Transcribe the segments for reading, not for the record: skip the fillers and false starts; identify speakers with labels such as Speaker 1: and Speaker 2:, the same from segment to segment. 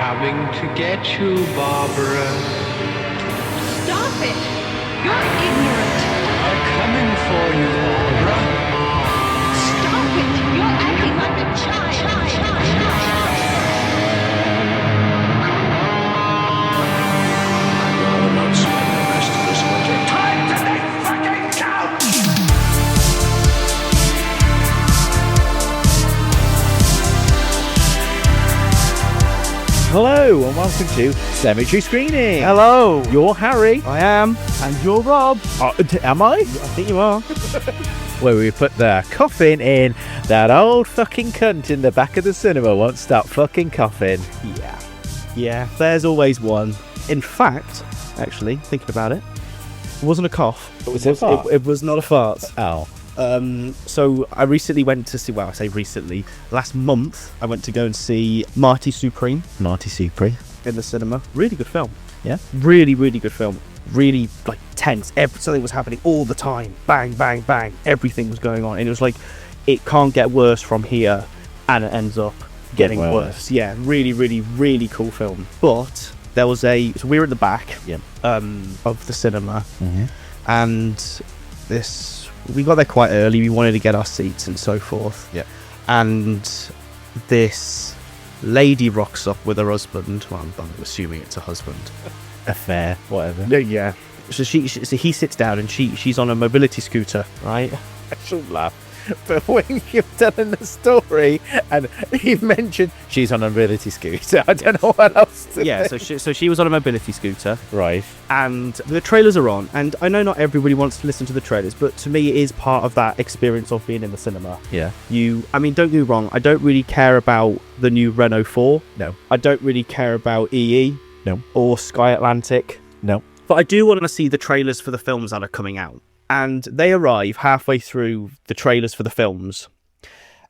Speaker 1: coming to get you, Barbara.
Speaker 2: Stop it! You're ignorant!
Speaker 1: I'm coming for you, Barbara.
Speaker 2: Stop it! You're acting like a child!
Speaker 3: You're not spending the rest of this winter. Time to make fucking count!
Speaker 4: Hello and welcome to Cemetery Screening.
Speaker 5: Hello.
Speaker 4: You're Harry.
Speaker 5: I am. And you're Rob.
Speaker 4: Am I?
Speaker 5: I think you are.
Speaker 4: Where we put the coffin in, that old fucking cunt in the back of the cinema won't stop fucking coughing.
Speaker 5: Yeah, there's always one. In fact, actually, thinking about it, it wasn't a cough. It was not a fart.
Speaker 4: Oh.
Speaker 5: So I recently went to see, well, I say recently, last month, I went to go and see Marty Supreme
Speaker 4: Marty Supri.
Speaker 5: in the cinema. Really good film.
Speaker 4: Yeah?
Speaker 5: Really, really good film. Really, like, tense. Something was happening all the time. Bang, bang, bang. Everything was going on. And it was like, it can't get worse from here. And it ends up getting worse. Yeah, really, really, really cool film. But there was so we were at the back of the cinema.
Speaker 4: Mm-hmm.
Speaker 5: And we got there quite early. We wanted to get our seats and so forth.
Speaker 4: Yeah.
Speaker 5: And this lady rocks up with her husband. Well, I'm assuming it's a husband.
Speaker 4: Affair, whatever.
Speaker 5: Yeah. So so he sits down and she's on a mobility scooter, right?
Speaker 4: I shouldn't laugh. But when you're telling the story and you mentioned she's on a mobility scooter, I don't know what else to
Speaker 5: Yeah.
Speaker 4: think.
Speaker 5: So she was on a mobility scooter,
Speaker 4: Right.
Speaker 5: and the trailers are on. And I know not everybody wants to listen to the trailers, but to me, it is part of that experience of being in the cinema.
Speaker 4: Yeah.
Speaker 5: I mean, don't get me wrong. I don't really care about the new Renault 4.
Speaker 4: No.
Speaker 5: I don't really care about EE.
Speaker 4: No.
Speaker 5: Or Sky Atlantic.
Speaker 4: No.
Speaker 5: But I do want to see the trailers for the films that are coming out. And they arrive halfway through the trailers for the films.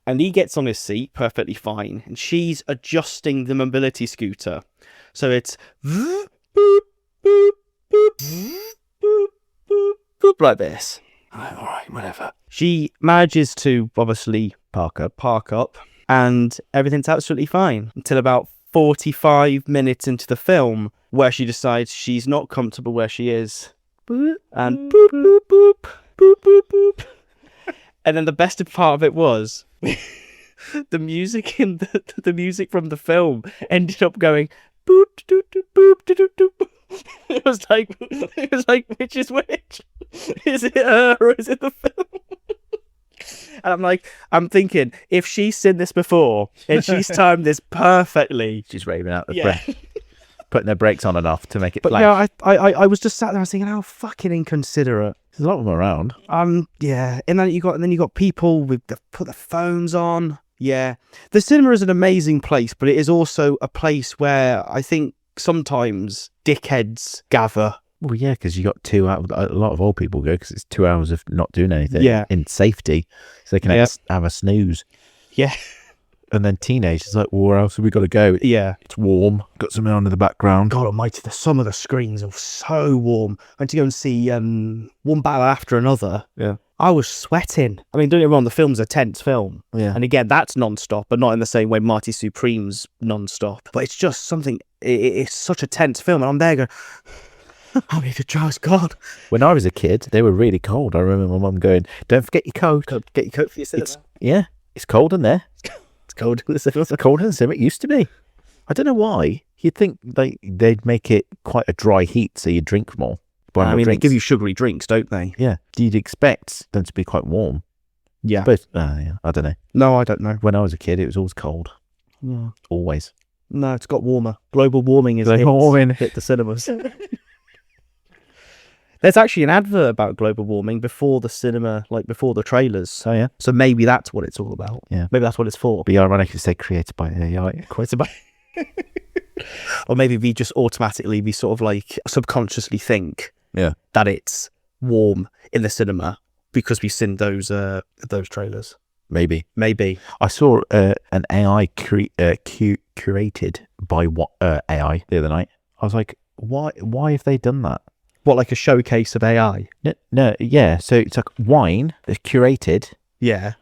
Speaker 5: And he gets on his seat perfectly fine. And she's adjusting the mobility scooter. So it's boop, boop, boop, boop, boop, boop, boop, like this.
Speaker 4: All right, whatever.
Speaker 5: She manages to obviously
Speaker 4: Park up.
Speaker 5: park up. And everything's absolutely fine. Until about 45 minutes into the film, where she decides she's not comfortable where she is. Boop, and boop, boop, boop, boop, boop, boop. And then the best part of it was the music in the music from the film ended up going boop, doop, doop, boop, doop, doop, doop. It was like which is which? Is it her or is it the film? And I'm thinking, if she's seen this before and she's timed this perfectly,
Speaker 4: She's raving out the
Speaker 5: yeah.
Speaker 4: breath. Putting their brakes on enough to make it
Speaker 5: But
Speaker 4: flash.
Speaker 5: yeah, I was just sat there, I was thinking, how fucking inconsiderate.
Speaker 4: There's a lot of them around.
Speaker 5: Yeah, and then you got people put their phones on. Yeah, the cinema is an amazing place, but it is also a place where I think sometimes dickheads gather.
Speaker 4: Well, yeah, because you got 2 hours. A lot of old people go because it's 2 hours of not doing anything.
Speaker 5: Yeah.
Speaker 4: In safety, so they can have a snooze.
Speaker 5: Yeah,
Speaker 4: And then teenagers like, well, where else have we got to go?
Speaker 5: yeah.
Speaker 4: It's warm. Got something on in the background.
Speaker 5: God Almighty, some of the screens are so warm. I went to go and see one battle after another.
Speaker 4: Yeah.
Speaker 5: I was sweating. I mean, don't get me wrong, the film's a tense film.
Speaker 4: Yeah.
Speaker 5: And again, that's non-stop, but not in the same way Marty Supreme's non-stop. But it's just something, it's such a tense film. And I'm there going, I need to trust God.
Speaker 4: When I was a kid, they were really cold. I remember my mum going, "Don't forget your coat."
Speaker 5: Get your coat for your cinema.
Speaker 4: It's cold in there.
Speaker 5: It's cold in the cinema.
Speaker 4: It's cold in the cinema. It used to be. I don't know why. You'd think they'd make it quite a dry heat so you drink more.
Speaker 5: I mean, they give you sugary drinks, don't they?
Speaker 4: Yeah. You'd expect them to be quite warm.
Speaker 5: Yeah.
Speaker 4: But yeah, I don't know.
Speaker 5: No, I don't know.
Speaker 4: When I was a kid, it was always cold.
Speaker 5: Yeah.
Speaker 4: Always.
Speaker 5: No, it's got warmer. Global warming is
Speaker 4: Global warming.
Speaker 5: hit the cinemas. There's actually an advert about global warming before the cinema, like before the trailers.
Speaker 4: Oh, yeah.
Speaker 5: So maybe that's what it's all about.
Speaker 4: Yeah.
Speaker 5: Maybe that's what it's for.
Speaker 4: Be ironic to say created by AI.
Speaker 5: Quite about. Or maybe we sort of like subconsciously think that it's warm in the cinema because we've seen those trailers.
Speaker 4: Maybe.
Speaker 5: I
Speaker 4: saw an AI curated by AI the other night. I was like, why have they done that?
Speaker 5: What, like a showcase of AI?
Speaker 4: No, yeah. So it's like wine that's curated
Speaker 5: Yeah.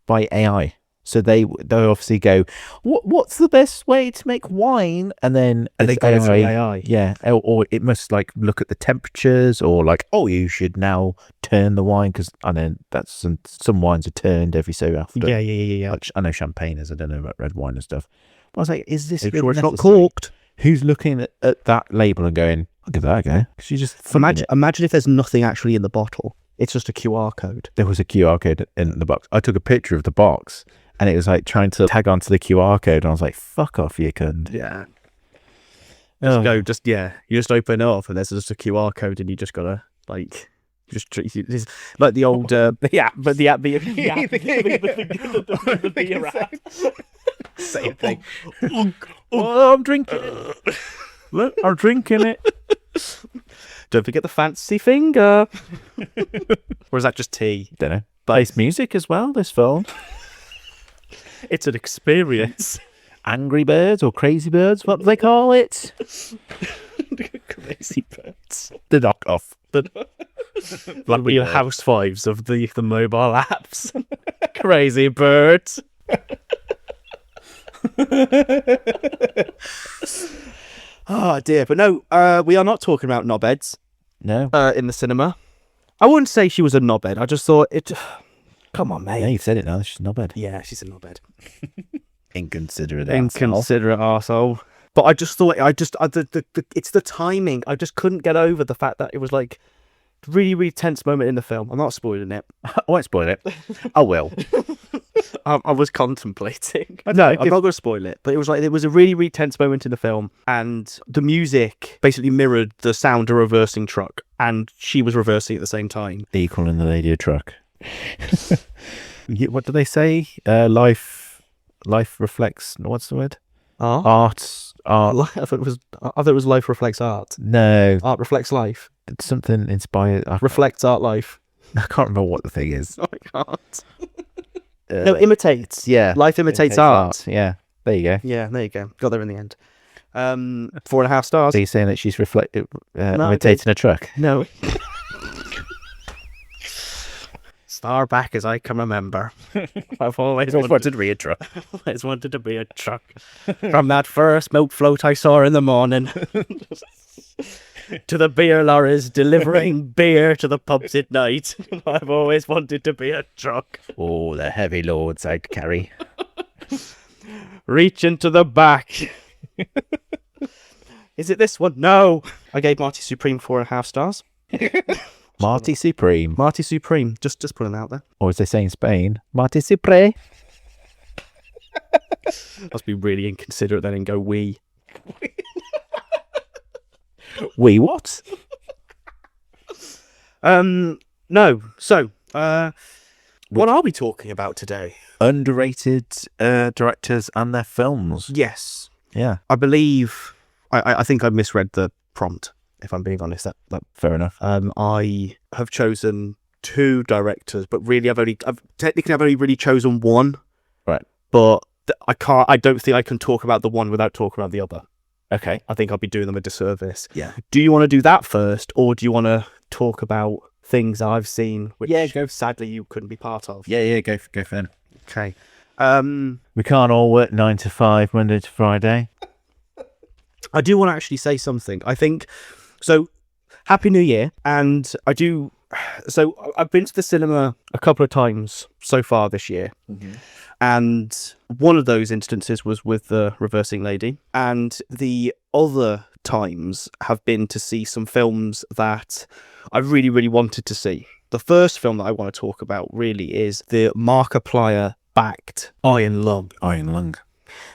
Speaker 4: by AI. So they obviously go, what's the best way to make wine? And then
Speaker 5: And they
Speaker 4: it's
Speaker 5: go to the AI.
Speaker 4: Yeah, or it must like look at the temperatures, or like, oh, you should now turn the wine, because I know that's some wines are turned every so often.
Speaker 5: Yeah.
Speaker 4: Like, I know champagne is. I don't know about red wine and stuff. But I was like, is this
Speaker 5: Make
Speaker 4: really
Speaker 5: sure it's not
Speaker 4: necessary?
Speaker 5: corked.
Speaker 4: Who's looking at that label and going, I'll give that a go? Because you just
Speaker 5: Imagine if there's nothing actually in the bottle. It's just a QR code.
Speaker 4: There was a QR code in the box. I took a picture of the box, and it was like trying to tag onto the QR code, and I was like, fuck off, you cunt.
Speaker 5: Yeah.
Speaker 4: Oh.
Speaker 5: You just open it up and there's just a QR code and you just gotta like just treat it's like the old the beer app.
Speaker 4: Same thing. Oh, I'm drinking it. Look, I'm drinking it.
Speaker 5: Don't forget the fancy finger. Or is that just tea?
Speaker 4: Don't know. Plays music as well, this film.
Speaker 5: It's an experience.
Speaker 4: Angry Birds or Crazy Birds, what do they call it?
Speaker 5: Crazy Birds.
Speaker 4: The knockoff.
Speaker 5: Like your housewives of the mobile apps. Crazy Birds. Oh dear, but no, we are not talking about knobheads.
Speaker 4: No.
Speaker 5: In the cinema. I wouldn't say she was a knobhead. I just thought it. Come on, mate.
Speaker 4: Yeah, you've said it now. She's not bad.
Speaker 5: Yeah, she's a knobhead.
Speaker 4: Inconsiderate.
Speaker 5: Inconsiderate arsehole. But I just thought, it's the timing. I just couldn't get over the fact that it was like really, really tense moment in the film. I'm not spoiling it.
Speaker 4: I won't spoil it. I will.
Speaker 5: I was contemplating. No, I'm not going to spoil it. But it was a really, really tense moment in the film. And the music basically mirrored the sound of a reversing truck. And she was reversing at the same time.
Speaker 4: Equal in the lady of truck. What do they say? Life reflects. What's the word? Art.
Speaker 5: I thought it was life reflects art.
Speaker 4: No.
Speaker 5: Art reflects life.
Speaker 4: It's something inspired.
Speaker 5: Reflects art life.
Speaker 4: I can't remember what the thing is.
Speaker 5: I can't. No, imitates.
Speaker 4: Yeah.
Speaker 5: Life imitates art.
Speaker 4: Yeah. There you go.
Speaker 5: Yeah, there you go. Got there in the end. 4.5 stars.
Speaker 4: So you're saying that she's imitating a truck?
Speaker 5: No. Far back as I can remember, I've always wanted
Speaker 4: to be a truck.
Speaker 5: always wanted to be a truck. From that first milk float I saw in the morning, to the beer lorries delivering beer to the pubs at night, I've always wanted to be a truck.
Speaker 4: Oh, the heavy loads I'd carry.
Speaker 5: Reach into the back. Is it this one? No. I gave Marty Supreme 4.5 stars.
Speaker 4: Marty Supreme.
Speaker 5: Marty Supreme. Just putting it out there.
Speaker 4: Or as they say in Spain, Marty Supreme.
Speaker 5: Must be really inconsiderate then and go we.
Speaker 4: We what?
Speaker 5: No. So, what are we talking about today?
Speaker 4: Underrated directors and their films.
Speaker 5: Yes.
Speaker 4: Yeah.
Speaker 5: I believe I think I misread the prompt, if I'm being honest. That
Speaker 4: Fair enough.
Speaker 5: I have chosen 2 directors, but really I've only really chosen one.
Speaker 4: Right.
Speaker 5: But I don't think I can talk about the one without talking about the other.
Speaker 4: Okay.
Speaker 5: I think I'll be doing them a disservice.
Speaker 4: Yeah.
Speaker 5: Do you want to do that first, or do you want to talk about things I've seen, which sadly you couldn't be part of?
Speaker 4: Yeah, go for them.
Speaker 5: Okay.
Speaker 4: We can't all work 9 to 5, Monday to Friday.
Speaker 5: I do want to actually say something. I think so. Happy New Year, and I do. So I've been to the cinema a couple of times so far this year, and one of those instances was with the reversing lady, and the other times have been to see some films that I really, really wanted to see. The first film that I want to talk about really is the Markiplier backed Iron Lung.
Speaker 4: Iron Lung.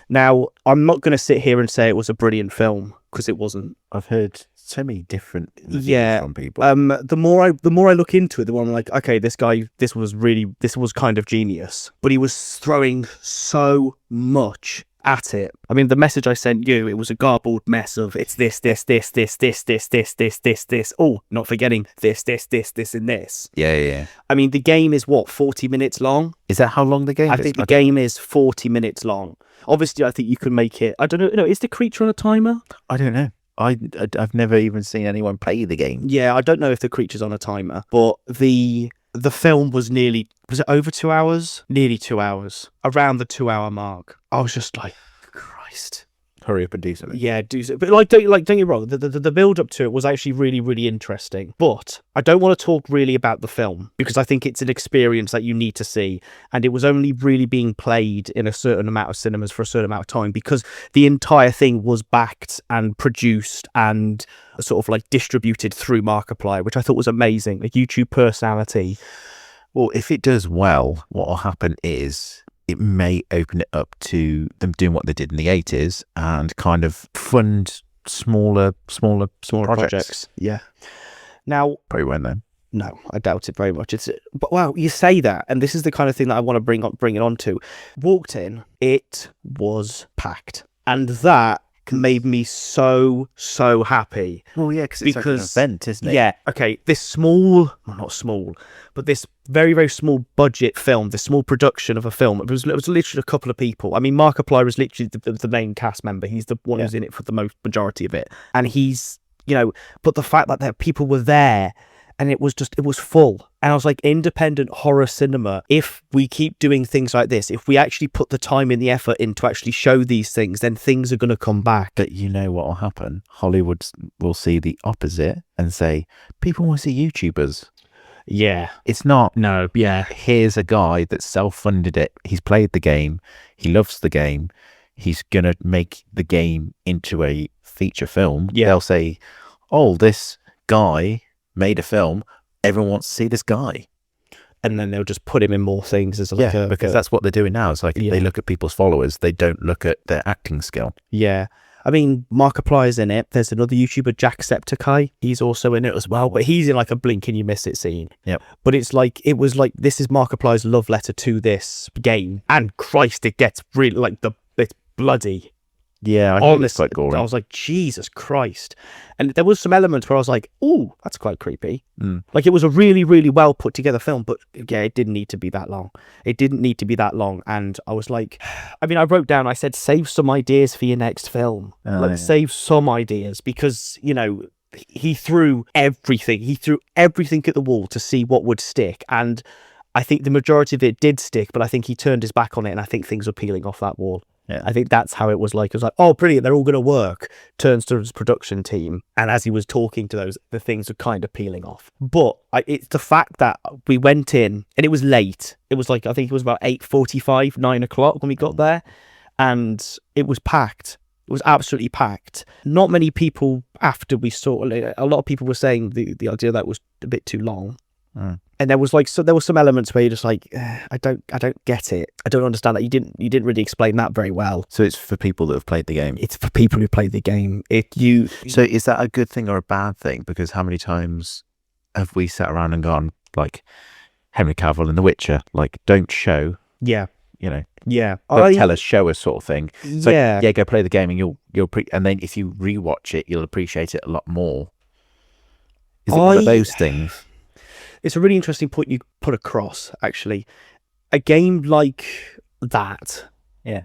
Speaker 5: Now, I'm not going to sit here and say it was a brilliant film, because it wasn't.
Speaker 4: I've heard so many different reviews from people.
Speaker 5: The more I look into it, the more I'm like, okay, this guy, this was kind of genius. But he was throwing so much at it. I mean, the message I sent you, it was a garbled mess of it's this. Oh, not forgetting this, and this.
Speaker 4: Yeah.
Speaker 5: I mean, the game is what, 40 minutes long?
Speaker 4: Is that how long the game is?
Speaker 5: I think the game is 40 minutes long. Obviously, I think you can make it. I don't know. No, is the creature on a timer?
Speaker 4: I don't know. I've never even seen anyone play the game.
Speaker 5: Yeah, I don't know if the creature's on a timer, but the The film was it over 2 hours? Nearly 2 hours. Around the 2 hour mark. I was just like, Christ.
Speaker 4: Hurry up and do something.
Speaker 5: Yeah, do so. But don't get me wrong. The build up to it was actually really, really interesting. But I don't want to talk really about the film because I think it's an experience that you need to see, and it was only really being played in a certain amount of cinemas for a certain amount of time because the entire thing was backed and produced and sort of like distributed through Markiplier, which I thought was amazing. A YouTube personality.
Speaker 4: Well, if it does well, what will happen is it may open it up to them doing what they did in the 80s and kind of fund smaller projects.
Speaker 5: Yeah. Now,
Speaker 4: Probably won't then.
Speaker 5: no, I doubt it very much. But wow, you say that, and this is the kind of thing that I want to bring it on to. Walked in, it was packed, and that made me so happy.
Speaker 4: Well, yeah, because it's like an event, isn't it?
Speaker 5: Yeah. Okay. This not small, but this very, very small budget film, this small production of a film. It was literally a couple of people. I mean, Markiplier is literally the main cast member. He's the one who's in it for the majority of it, and he's But the fact that people were there. And it was full. And I was like, independent horror cinema, if we keep doing things like this, if we actually put the time and the effort in to actually show these things, then things are going to come back.
Speaker 4: But you know what will happen? Hollywood will see the opposite and say, people want to see YouTubers.
Speaker 5: Yeah.
Speaker 4: It's not,
Speaker 5: No, yeah.
Speaker 4: here's a guy that self-funded it. He's played the game. He loves the game. He's going to make the game into a feature film.
Speaker 5: Yeah.
Speaker 4: They'll say, oh, this guy made a film, everyone wants to see this guy,
Speaker 5: And then they'll just put him in more things as like
Speaker 4: because that's what they're doing now. It's like they look at people's followers, they don't look at their acting skill.
Speaker 5: Yeah. I mean, Markiplier's in it. There's another YouTuber, Jacksepticeye. He's also in it as well, but he's in like a blink and you miss it scene.
Speaker 4: Yep.
Speaker 5: But it was like this is Markiplier's love letter to this game, and Christ, it gets really like it's bloody.
Speaker 4: Yeah, I think it's quite gory.
Speaker 5: I was like, Jesus Christ. And there was some elements where I was like, ooh, that's quite creepy. Like, it was a really, really well put together film, but yeah, it didn't need to be that long. It didn't need to be that long. And I was like, I mean, I wrote down, I said, save some ideas for your next film. Save some ideas because, he threw everything. He threw everything at the wall to see what would stick. And I think the majority of it did stick, but I think he turned his back on it and I think things were peeling off that wall.
Speaker 4: Yeah.
Speaker 5: I think that's how it was like. It was like, oh, brilliant, they're all going to work. Turns to his production team. And as he was talking to the things were kind of peeling off. But it's the fact that we went in and it was late. It was like, I think it was about 8:45, 9 o'clock when we got there. And it was packed. It was absolutely packed. Not many people after we saw, a lot of people were saying the idea that was a bit too long. And there was some elements where you're just like, I don't get it. I don't understand that. You didn't really explain that very well.
Speaker 4: So it's for people that have played the game.
Speaker 5: It's for people who played the game.
Speaker 4: So is that a good thing or a bad thing? Because how many times have we sat around and gone like Henry Cavill in The Witcher, like don't show,
Speaker 5: Yeah. Yeah.
Speaker 4: don't tell us, show us sort of thing. So
Speaker 5: Yeah.
Speaker 4: go play the game and you'll and then if you rewatch it, you'll appreciate it a lot more. Is it one of those things?
Speaker 5: It's a really interesting point you put across, actually. A game like that,
Speaker 4: Yeah.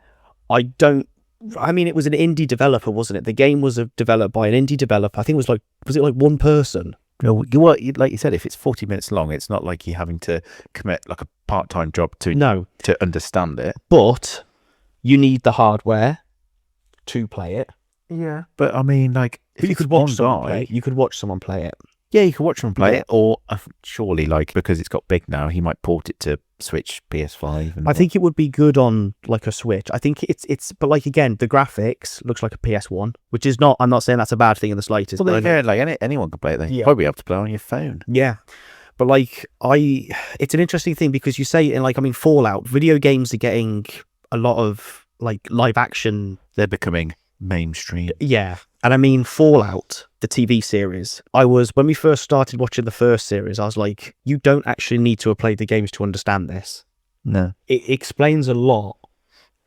Speaker 5: I mean, it was an indie developer, wasn't it? The game was developed by an indie developer. I think it was it like one person?
Speaker 4: Like you said, if it's 40 minutes long, it's not like you're having to commit like a part-time job to understand it.
Speaker 5: But you need the hardware to play it.
Speaker 4: Yeah. But I mean, like, if
Speaker 5: You could watch someone play it. You could watch someone play it.
Speaker 4: Yeah, you can watch them play it, or surely, like, because it's got big now, he might port it to Switch, PS5. And
Speaker 5: I think it would be good on like a Switch. I think it's, but like again, the graphics looks like a PS1, which is not. I'm not saying that's a bad thing in the slightest.
Speaker 4: Well,
Speaker 5: but
Speaker 4: like anyone can play it. Then you'll probably be able to play it on your phone.
Speaker 5: Yeah, but like it's an interesting thing because you say in like Fallout, video games are getting a lot of like live action.
Speaker 4: They're becoming mainstream.
Speaker 5: Yeah. And I mean, Fallout, the TV series, when we first started watching the first series, I was like, you don't actually need to have played the games to understand this.
Speaker 4: No.
Speaker 5: It explains a lot.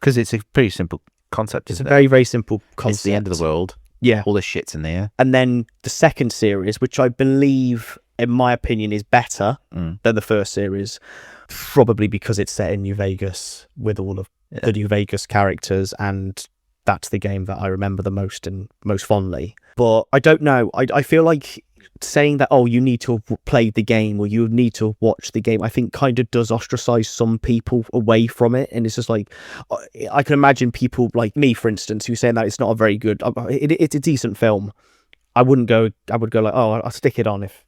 Speaker 4: Because it's a pretty simple concept,
Speaker 5: It's
Speaker 4: isn't
Speaker 5: a very, very simple concept.
Speaker 4: It's the end of the world.
Speaker 5: Yeah.
Speaker 4: All this shit's in the air.
Speaker 5: And then the second series, which I believe, in my opinion, is better than the first series, probably because it's set in New Vegas with all of the New Vegas characters, and that's the game that I remember the most and most fondly. But I don't know. I feel like saying that, oh, you need to play the game or you need to watch the game, I think kind of does ostracize some people away from it. And it's just like, I can imagine people like me, for instance, who saying that it's not a very good, it's a decent film. I would go like, oh, I'll stick it on if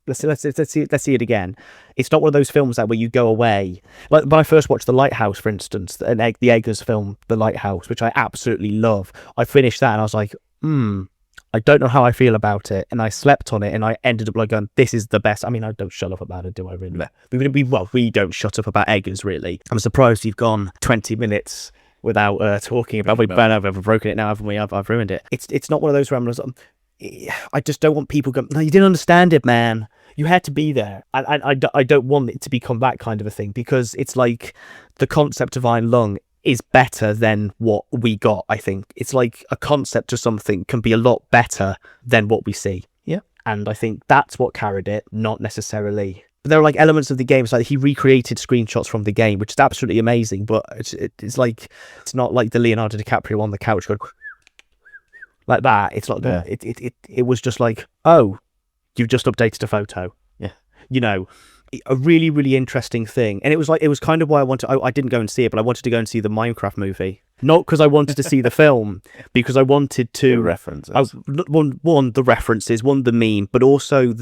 Speaker 5: let's see it again. It's not one of those films that where you go away. Like when I first watched The Lighthouse, for instance, the Eggers film, The Lighthouse, which I absolutely love. I finished that and I was like, I don't know how I feel about it. And I slept on it and I ended up like going, this is the best. I mean, I don't shut up about it, do I really? We don't shut up about Eggers, really. I'm surprised you've gone 20 minutes without talking about it. I've broken it now, haven't we? I've ruined it. It's not one of those ramblers. I just don't want people going, no, you didn't understand it, man. You had to be there. I don't want it to become that kind of a thing, because it's like the concept of Iron Lung is better than what we got, I think. It's like a concept of something can be a lot better than what we see. Yeah. And I think that's what carried it, not necessarily. But there are like elements of the game. It's like he recreated screenshots from the game, which is absolutely amazing. But it's like, it's not like the Leonardo DiCaprio on the couch going like that. It's not that. It was just like, oh, you've just updated a photo. Yeah. You know, a really, really interesting thing. And it was kind of why I didn't go and see it, but I wanted to go and see the Minecraft movie. Not because I wanted to see the film, because I wanted to...
Speaker 4: The references.
Speaker 5: One, the references, the meme, but also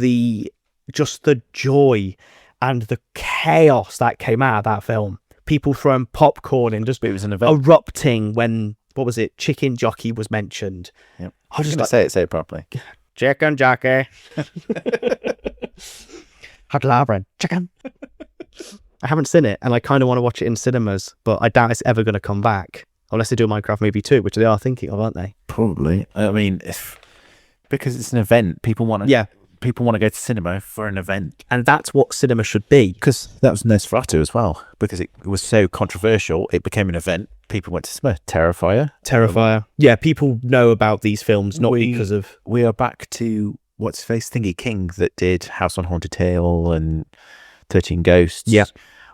Speaker 5: just the joy and the chaos that came out of that film. People throwing popcorn and just
Speaker 4: it was an event.
Speaker 5: Erupting when, what was it, Chicken Jockey was mentioned.
Speaker 4: Yep.
Speaker 5: I was just like,
Speaker 4: say it properly.
Speaker 5: Chicken Jockey. Had Lauren. Chicken. I haven't seen it, and I kind of want to watch it in cinemas, but I doubt it's ever going to come back unless they do a Minecraft movie too, which they are thinking of, aren't they?
Speaker 4: Probably. I mean, because it's an event, people want to go to cinema for an event,
Speaker 5: and that's what cinema should be.
Speaker 4: Because that was Nosferatu as well. Because it was so controversial, it became an event. People went to cinema. Terrifier. Yeah,
Speaker 5: people know about these films not because of.
Speaker 4: We are back to what's his face, Thingy King, that did House on Haunted Hill and 13 Ghosts.
Speaker 5: Yeah,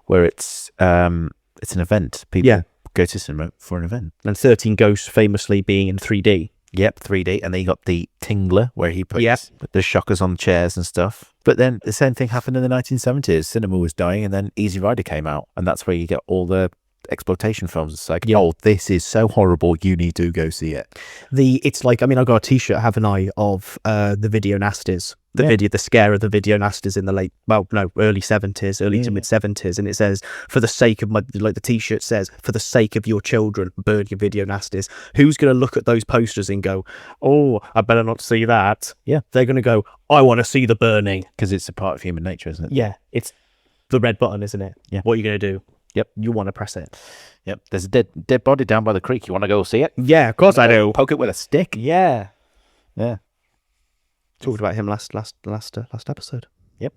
Speaker 4: where it's an event. People go to cinema for an event.
Speaker 5: And 13 Ghosts famously being in 3D.
Speaker 4: Yep, 3D. And then you got the Tingler, where he puts the shockers on chairs and stuff. But then the same thing happened in the 1970s. Cinema was dying, and then Easy Rider came out. And that's where you get all the exploitation films. It's like, oh, this is so horrible, you need to go see it.
Speaker 5: It's like, I mean, I got a t-shirt, haven't I, of the Video Nasties. The scare of the Video Nasties in the early 70s, early to mid 70s, and it says, for the sake of the t-shirt says, for the sake of your children, burn your Video Nasties. Who's going to look at those posters and go, oh, I better not see that? Yeah, they're going to go, I want to see the burning.
Speaker 4: Because it's a part of human nature, isn't it?
Speaker 5: Yeah, it's the red button, isn't it?
Speaker 4: Yeah.
Speaker 5: What are you going to do? Yep, you want to press it.
Speaker 4: Yep, there's a dead body down by the creek. You want to go see it?
Speaker 5: Yeah, of course I do.
Speaker 4: Poke it with a stick.
Speaker 5: Yeah.
Speaker 4: Yeah.
Speaker 5: Talked about him last episode.
Speaker 4: Yep.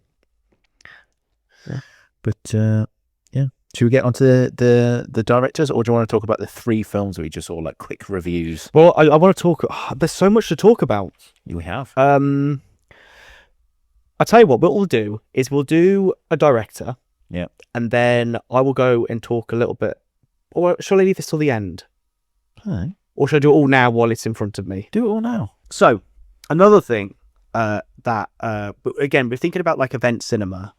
Speaker 4: Yeah. But yeah, should we get onto the directors, or do you want to talk about the 3 films we just saw, like quick reviews?
Speaker 5: Well, I want to talk. There's so much to talk about.
Speaker 4: We have.
Speaker 5: I'll tell you what we'll do is we'll do a director.
Speaker 4: Yeah.
Speaker 5: And then I will go and talk a little bit. Or shall I leave this till the end?
Speaker 4: Okay.
Speaker 5: Or should I do it all now while it's in front of me?
Speaker 4: Do it all now.
Speaker 5: So, another thing that again, we're thinking about like event cinema,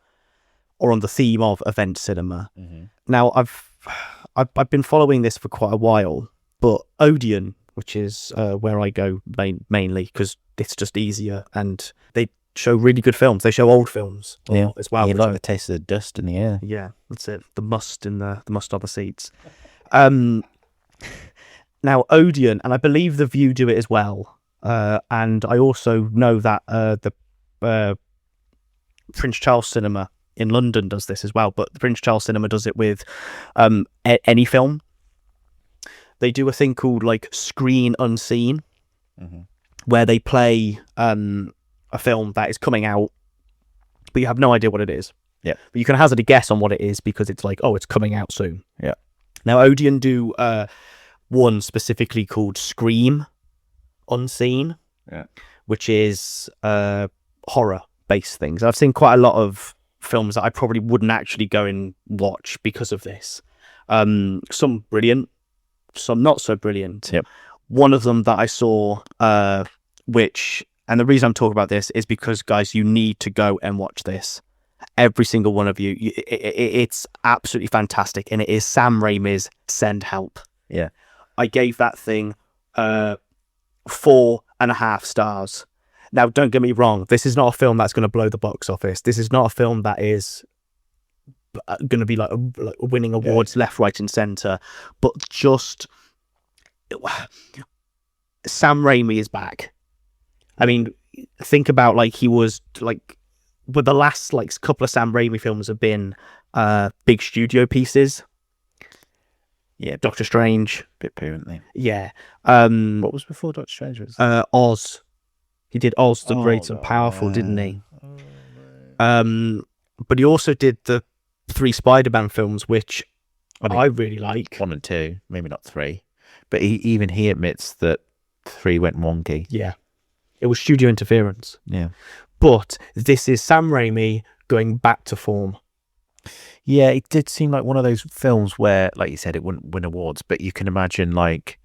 Speaker 5: or on the theme of event cinema. Mm-hmm. Now, I've been following this for quite a while, but Odeon, which is where I go mainly because it's just easier, and they show really good films. They show old films as well.
Speaker 4: You like the taste of the dust in the air.
Speaker 5: Yeah, that's it. The must on the seats. Now Odeon, and I believe The View do it as well. And I also know that the Prince Charles Cinema in London does this as well. But the Prince Charles Cinema does it with any film. They do a thing called like Screen Unseen, where they play a film that is coming out, but you have no idea what it is.
Speaker 4: Yeah.
Speaker 5: But you can hazard a guess on what it is because it's like, oh, it's coming out soon.
Speaker 4: Yeah.
Speaker 5: Now, Odeon do one specifically called Scream Unseen, which is horror-based things. I've seen quite a lot of films that I probably wouldn't actually go and watch because of this. Some brilliant, some not so brilliant.
Speaker 4: Yep.
Speaker 5: One of them that I saw, which And the reason I'm talking about this is because, guys, you need to go and watch this. Every single one of you. It's absolutely fantastic. And it is Sam Raimi's Send Help.
Speaker 4: Yeah.
Speaker 5: I gave that thing 4.5 stars. Now, don't get me wrong. This is not a film that's going to blow the box office. This is not a film that is going to be like winning awards left, right, and centre. But just Sam Raimi is back. I mean, think about like he was like, but the last like couple of Sam Raimi films have been big studio pieces. Yeah, Doctor Strange.
Speaker 4: Bit poo, aren't they?
Speaker 5: Yeah.
Speaker 4: What was before Doctor Strange?
Speaker 5: Oz. He did Oz the Great and Powerful, didn't he? But he also did the 3 Spider-Man films, which I really like.
Speaker 4: 1 and 2, maybe not 3. But even he admits that 3 went wonky.
Speaker 5: Yeah. It was studio interference.
Speaker 4: Yeah.
Speaker 5: But this is Sam Raimi going back to form.
Speaker 4: Yeah, it did seem like one of those films where, like you said, it wouldn't win awards, but you can imagine, like,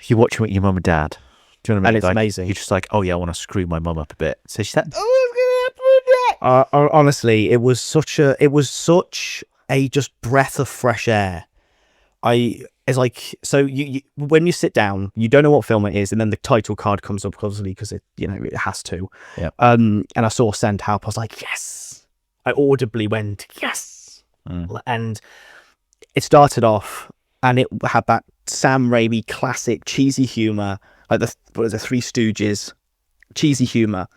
Speaker 4: you're watching with your mum and dad. Do you know what I mean?
Speaker 5: And it's
Speaker 4: like,
Speaker 5: amazing.
Speaker 4: You're just like, oh, yeah, I want to screw my mum up a bit. So she's like,
Speaker 5: honestly, it was such a just breath of fresh air. It's like, so you when you sit down, you don't know what film it is, and then the title card comes up, obviously, because it has to.
Speaker 4: Yeah.
Speaker 5: And I saw Send Help. I was like, yes. I audibly went, yes. And it started off, and it had that Sam Raimi classic cheesy humor, like the Three Stooges cheesy humor,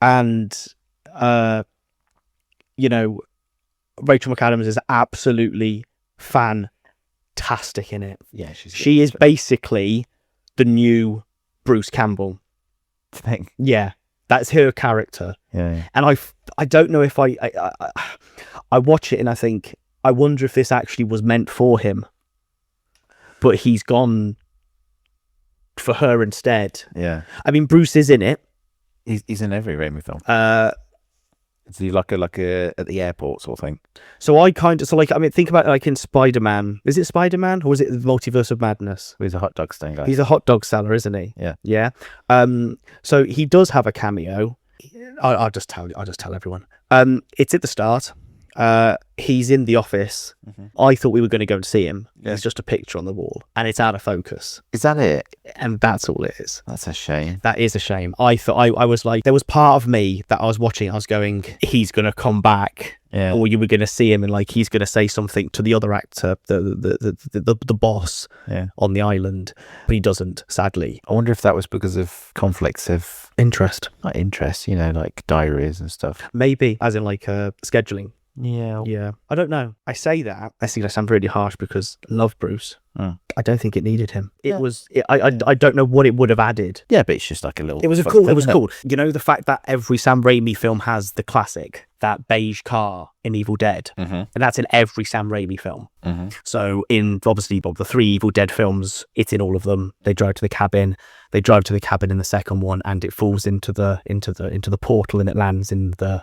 Speaker 5: and Rachel McAdams is absolutely fantastic in it.
Speaker 4: yeah,
Speaker 5: She is basically the new Bruce Campbell.
Speaker 4: thing.
Speaker 5: Yeah, that's her character.
Speaker 4: Yeah.
Speaker 5: And I don't know if I watch it and I think, I wonder if this actually was meant for him, but he's gone for her instead.
Speaker 4: Yeah.
Speaker 5: I mean, Bruce is in it.
Speaker 4: He's in every Raimi film. Is he like a at the airport sort of thing?
Speaker 5: So think about it like in Spider-Man. Is it Spider-Man or is it the Multiverse of Madness?
Speaker 4: He's a hot dog stand guy.
Speaker 5: He's a hot dog seller, isn't he?
Speaker 4: Yeah.
Speaker 5: Yeah. So he does have a cameo. I'll just tell everyone. It's at the start. He's in the office. I thought we were going to go and see him.
Speaker 4: Yeah.
Speaker 5: It's just a picture on the wall and it's out of focus.
Speaker 4: Is that it?
Speaker 5: And that's all it is.
Speaker 4: That's a shame.
Speaker 5: That is a shame. I thought I was like, there was part of me that I was watching. I was going, he's going to come back.
Speaker 4: Yeah.
Speaker 5: Or you were going to see him and like he's going to say something to the other actor, the boss on the island, but he doesn't, sadly.
Speaker 4: I wonder if that was because of conflicts of
Speaker 5: Interest.
Speaker 4: not interest, like diaries and stuff.
Speaker 5: Maybe, as in like scheduling.
Speaker 4: Yeah.
Speaker 5: Yeah. I don't know. I say that. I think I sound really harsh because I love Bruce. I don't think it needed him. I don't know what it would have added.
Speaker 4: Yeah, but it's just like a little.
Speaker 5: It was cool. It was cool. The fact that every Sam Raimi film has the classic, that beige car in Evil Dead, and that's in every Sam Raimi film. So in obviously the 3 Evil Dead films, it's in all of them. They drive to the cabin. They drive to the cabin in the second one, and it falls into the portal, and it lands in the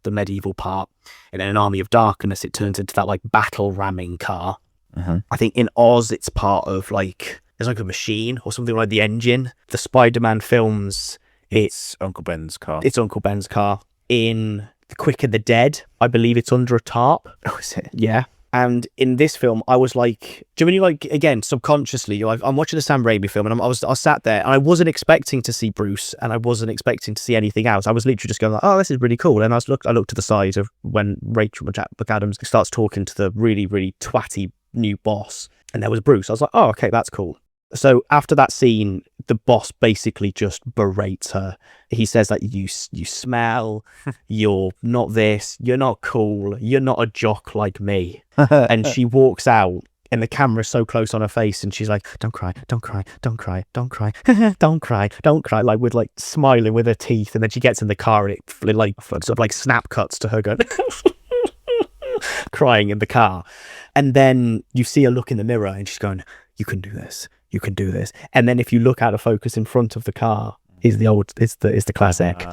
Speaker 5: medieval part. And in an Army of Darkness, it turns into that like battle ramming car. I think in Oz, it's part of like, there's like a machine or something like the engine. The Spider-Man films, it's
Speaker 4: Uncle Ben's car.
Speaker 5: It's Uncle Ben's car. In The Quick and the Dead, I believe it's under a tarp.
Speaker 4: Oh, is it?
Speaker 5: Yeah. And in this film, I was like, do you mean like, again, subconsciously, I'm watching a Sam Raimi film and I was sat there and I wasn't expecting to see Bruce and I wasn't expecting to see anything else. I was literally just going like, oh, this is really cool. And I looked to the side of when Rachel McAdams starts talking to the really, really twatty new boss, and there was Bruce. I was like, oh, okay, that's cool. So after that scene, the boss basically just berates her. He says that you smell, you're not this, you're not cool, you're not a jock like me. And she walks out and the camera's so close on her face and she's like, don't cry, don't cry, don't cry, don't cry, don't cry, don't cry, like with like smiling with her teeth. And then she gets in the car and it like sort of like snap cuts to her going crying in the car. And then you see her look in the mirror and she's going, you can do this. You can do this. And then if you look out of focus in front of the car, is the classic.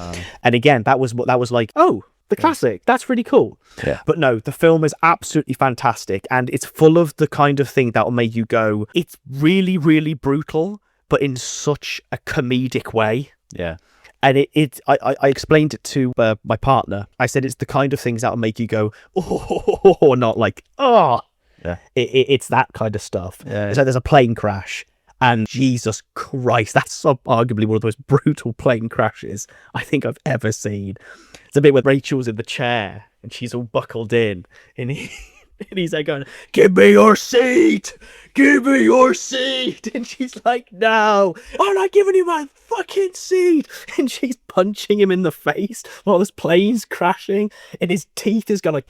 Speaker 5: And again, that was like, oh, the classic. That's really cool.
Speaker 4: Yeah.
Speaker 5: But no, the film is absolutely fantastic, and it's full of the kind of thing that will make you go, it's really, really brutal, but in such a comedic way.
Speaker 4: Yeah.
Speaker 5: And I explained it to my partner. I said it's the kind of things that will make you go, oh, not like, oh.
Speaker 4: Yeah.
Speaker 5: It's that kind of stuff.
Speaker 4: Yeah.
Speaker 5: So there's a plane crash, and Jesus Christ, that's arguably one of the most brutal plane crashes I think I've ever seen. It's a bit where Rachel's in the chair, and she's all buckled in, and he's like going, "Give me your seat! Give me your seat!" And she's like, "No, I'm not giving you my fucking seat!" And she's punching him in the face while this plane's crashing, and his teeth is gonna...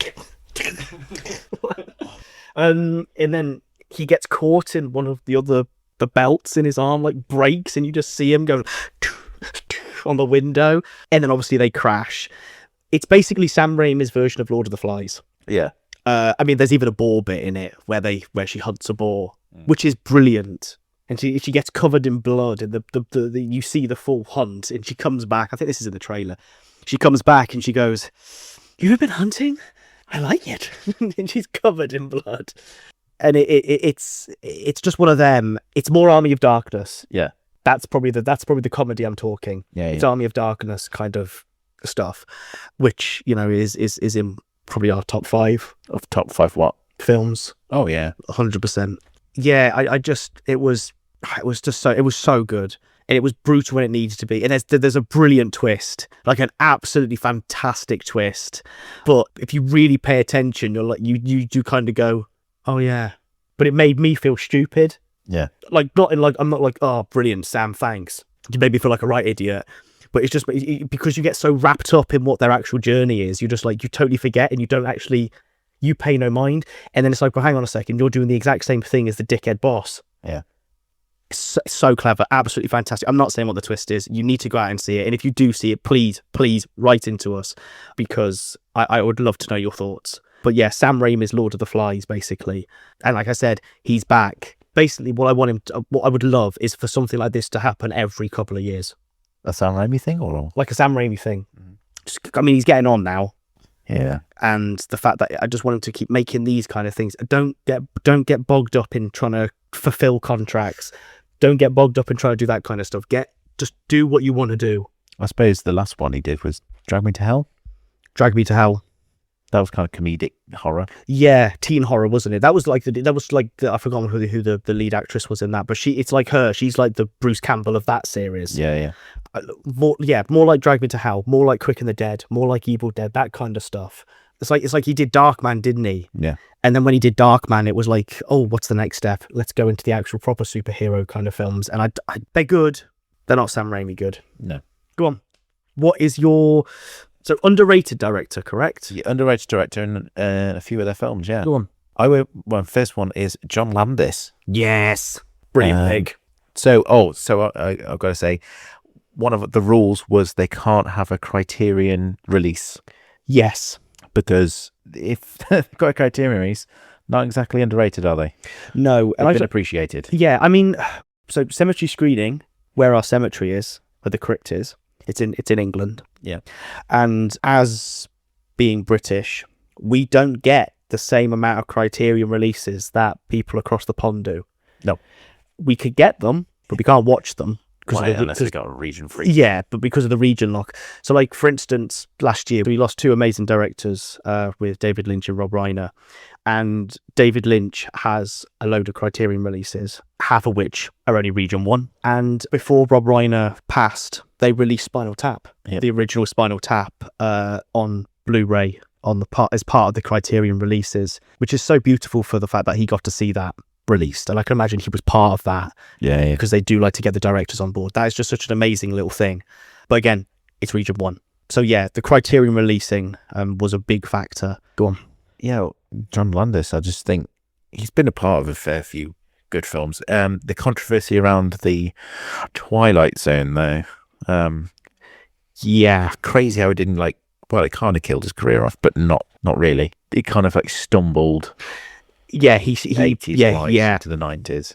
Speaker 5: and then he gets caught in one of the belts in his arm, like breaks, and you just see him going on the window, and then obviously they crash. It's basically Sam Raimi's version of Lord of the Flies.
Speaker 4: Yeah.
Speaker 5: I mean, there's even a boar bit in it where she hunts a boar, which is brilliant. And she gets covered in blood, and you see the full hunt, and she comes back. I think this is in the trailer. She comes back and she goes, "You've been hunting? I like it." And she's covered in blood. And it's just one of them. It's more Army of Darkness.
Speaker 4: Yeah.
Speaker 5: That's probably the comedy I'm talking.
Speaker 4: Yeah.
Speaker 5: It's Army of Darkness kind of stuff, which, you know, is in probably our top 5
Speaker 4: Of top 5 what?
Speaker 5: films.
Speaker 4: Oh yeah.
Speaker 5: 100%. Yeah, it was so good, and it was brutal when it needed to be. And there's a brilliant twist, like an absolutely fantastic twist. But if you really pay attention, you're like, you do kind of go, oh yeah. But it made me feel stupid.
Speaker 4: Yeah.
Speaker 5: Like, not in like, I'm not like, oh brilliant, Sam, thanks. You made me feel like a right idiot. But it's just because you get so wrapped up in what their actual journey is, you just like, you totally forget, and you pay no mind. And then it's like, well, hang on a second, you're doing the exact same thing as the dickhead boss.
Speaker 4: Yeah.
Speaker 5: It's so clever, absolutely fantastic. I'm not saying what the twist is. You need to go out and see it. And if you do see it, please write into us, because I would love to know your thoughts. But yeah, Sam Raimi's Lord of the Flies, basically. And like I said, he's back. Basically, what I would love is for something like this to happen every couple of years.
Speaker 4: A Sam Raimi thing or?
Speaker 5: Like a Sam Raimi thing. I mean, he's getting on now.
Speaker 4: Yeah.
Speaker 5: And the fact that I just want him to keep making these kind of things. Don't get bogged up in trying to fulfill contracts. Don't get bogged up in trying to do that kind of stuff. Just do what you want to do.
Speaker 4: I suppose the last one he did was Drag Me to Hell.
Speaker 5: Drag Me to Hell.
Speaker 4: That was kind of comedic horror.
Speaker 5: Yeah, teen horror, wasn't it? I forgot who the lead actress was in that, but it's like her. She's like the Bruce Campbell of that series.
Speaker 4: Yeah.
Speaker 5: More like Drag Me to Hell, more like Quick and the Dead, more like Evil Dead, that kind of stuff. It's like he did Darkman, didn't he?
Speaker 4: Yeah.
Speaker 5: And then when he did Darkman, it was like, oh, what's the next step? Let's go into the actual proper superhero kind of films. And they're good. They're not Sam Raimi good.
Speaker 4: No.
Speaker 5: Go on. What is your... So underrated director, correct?
Speaker 4: Yeah, underrated director in a few of their films, yeah.
Speaker 5: Go on.
Speaker 4: First one is John Landis.
Speaker 5: Yes. Brilliant pig.
Speaker 4: So I've got to say, one of the rules was they can't have a Criterion release.
Speaker 5: Yes.
Speaker 4: Because if they've got a Criterion release, not exactly underrated, are they?
Speaker 5: No.
Speaker 4: They've been appreciated.
Speaker 5: Yeah, I mean, so cemetery screening, where our cemetery is, where the crypt is, it's in England.
Speaker 4: Yeah.
Speaker 5: And as being British, we don't get the same amount of Criterion releases that people across the pond do.
Speaker 4: No.
Speaker 5: We could get them, but we can't watch them.
Speaker 4: Unless we got a region free.
Speaker 5: Yeah, but because of the region lock. So like, for instance, last year, we lost 2 amazing directors with David Lynch and Rob Reiner. And David Lynch has a load of Criterion releases, half of which are only region 1. And before Rob Reiner passed, they released Spinal Tap, the original Spinal Tap, on Blu-ray as part of the Criterion releases, which is so beautiful for the fact that he got to see that released. And I can imagine he was part of that.
Speaker 4: Yeah.
Speaker 5: Because they do like to get the directors on board. That is just such an amazing little thing. But again, it's region 1. So yeah, the Criterion releasing was a big factor. Go on.
Speaker 4: Yeah, John Landis, I just think he's been a part of a fair few good films. The controversy around the Twilight Zone, though. Yeah, crazy how it didn't it kind of killed his career off, but not really. It kind of stumbled.
Speaker 5: Yeah, he
Speaker 4: 80s to the 90s.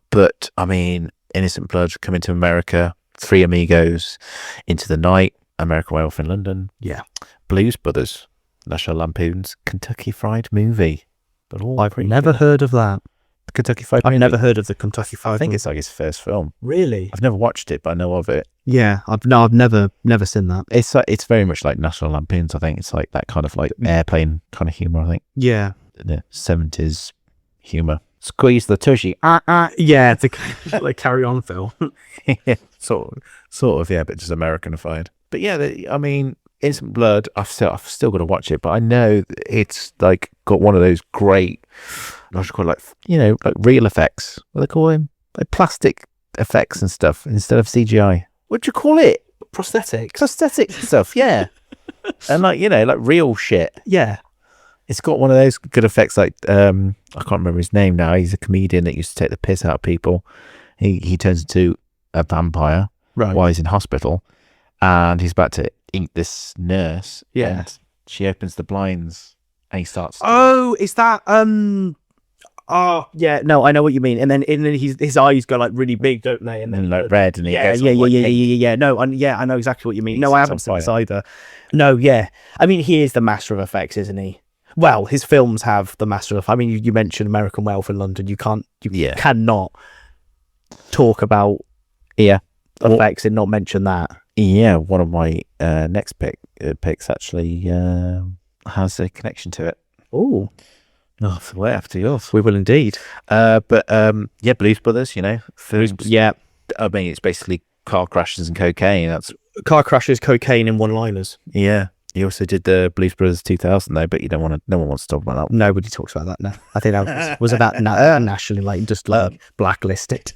Speaker 4: But I mean, Innocent Blood, Coming to America, Three Amigos, Into the Night, American Werewolf in London.
Speaker 5: Yeah.
Speaker 4: Blues Brothers, National Lampoon's Kentucky Fried Movie. But all
Speaker 5: I've never heard of that.
Speaker 4: The Kentucky Fried
Speaker 5: I've
Speaker 4: Movie.
Speaker 5: never heard of the Kentucky Fried
Speaker 4: I think
Speaker 5: Movie.
Speaker 4: it's like his first film.
Speaker 5: Really?
Speaker 4: I've never watched it, but I know of it.
Speaker 5: Yeah, I've never seen that.
Speaker 4: It's very much like National Lampoons. I think it's like that kind of like airplane kind of humor. I think
Speaker 5: Yeah.
Speaker 4: the 70s humor. Squeeze the tushy.
Speaker 5: Yeah, it's like Carry On film.
Speaker 4: sort of, yeah, but just Americanified. But yeah, I mean, Instant Blood. I've still got to watch it, but I know it's like got one of those great, I should call it, like, like real effects. What do they call them? Like plastic effects and stuff instead of CGI. What do you call it?
Speaker 5: Prosthetics.
Speaker 4: Prosthetic stuff, yeah. And like like real shit.
Speaker 5: Yeah.
Speaker 4: It's got one of those good effects. Like I can't remember his name now. He's a comedian that used to take the piss out of people. He turns into a vampire while he's in hospital, and he's about to eat this nurse.
Speaker 5: Yeah.
Speaker 4: And she opens the blinds, and he starts.
Speaker 5: Oh, is that Oh yeah, no, I know what you mean. And then his eyes go like really big, don't they? And then
Speaker 4: like red, and he goes
Speaker 5: yeah. No, I know exactly what you mean. No, I haven't seen this either. No, yeah. I mean, he is the master of effects, isn't he? Well, his films have the master of. I mean, you mentioned American Werewolf in London. You cannot talk about effects and not mention that.
Speaker 4: Yeah, one of my next picks actually has a connection to it.
Speaker 5: Oh,
Speaker 4: so way after yours.
Speaker 5: we will indeed.
Speaker 4: But yeah, Blues Brothers. Films.
Speaker 5: Yeah,
Speaker 4: I mean, it's basically car crashes and cocaine. That's
Speaker 5: car crashes, cocaine, and one-liners.
Speaker 4: yeah. He also did the Blues Brothers 2000 though, but no one wants to talk about that.
Speaker 5: Nobody talks about that now. I think that was about nationally, like just like blacklisted.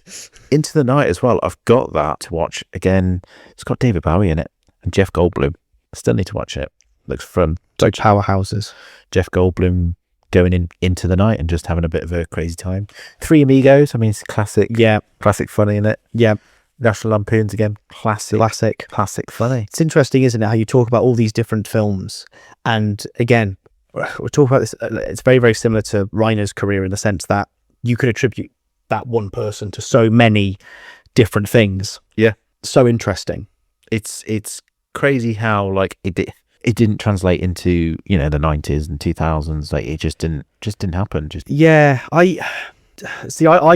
Speaker 4: Into the Night as well. I've got that to watch again. It's got David Bowie in it and Jeff Goldblum. I still need to watch it. Looks fun.
Speaker 5: So powerhouses.
Speaker 4: Jeff Goldblum going into the night and just having a bit of a crazy time. Three Amigos. I mean, it's classic.
Speaker 5: Yeah,
Speaker 4: classic funny in it.
Speaker 5: Yeah.
Speaker 4: National Lampoons again. Classic funny.
Speaker 5: It's interesting, isn't it, how you talk about all these different films, and again, we're talking about this. It's very, very similar to Reiner's career in the sense that you could attribute that one person to so many different things.
Speaker 4: Yeah,
Speaker 5: so interesting.
Speaker 4: It's crazy how like it didn't translate into the 90s and 2000s. Like it just didn't happen.
Speaker 5: Yeah, I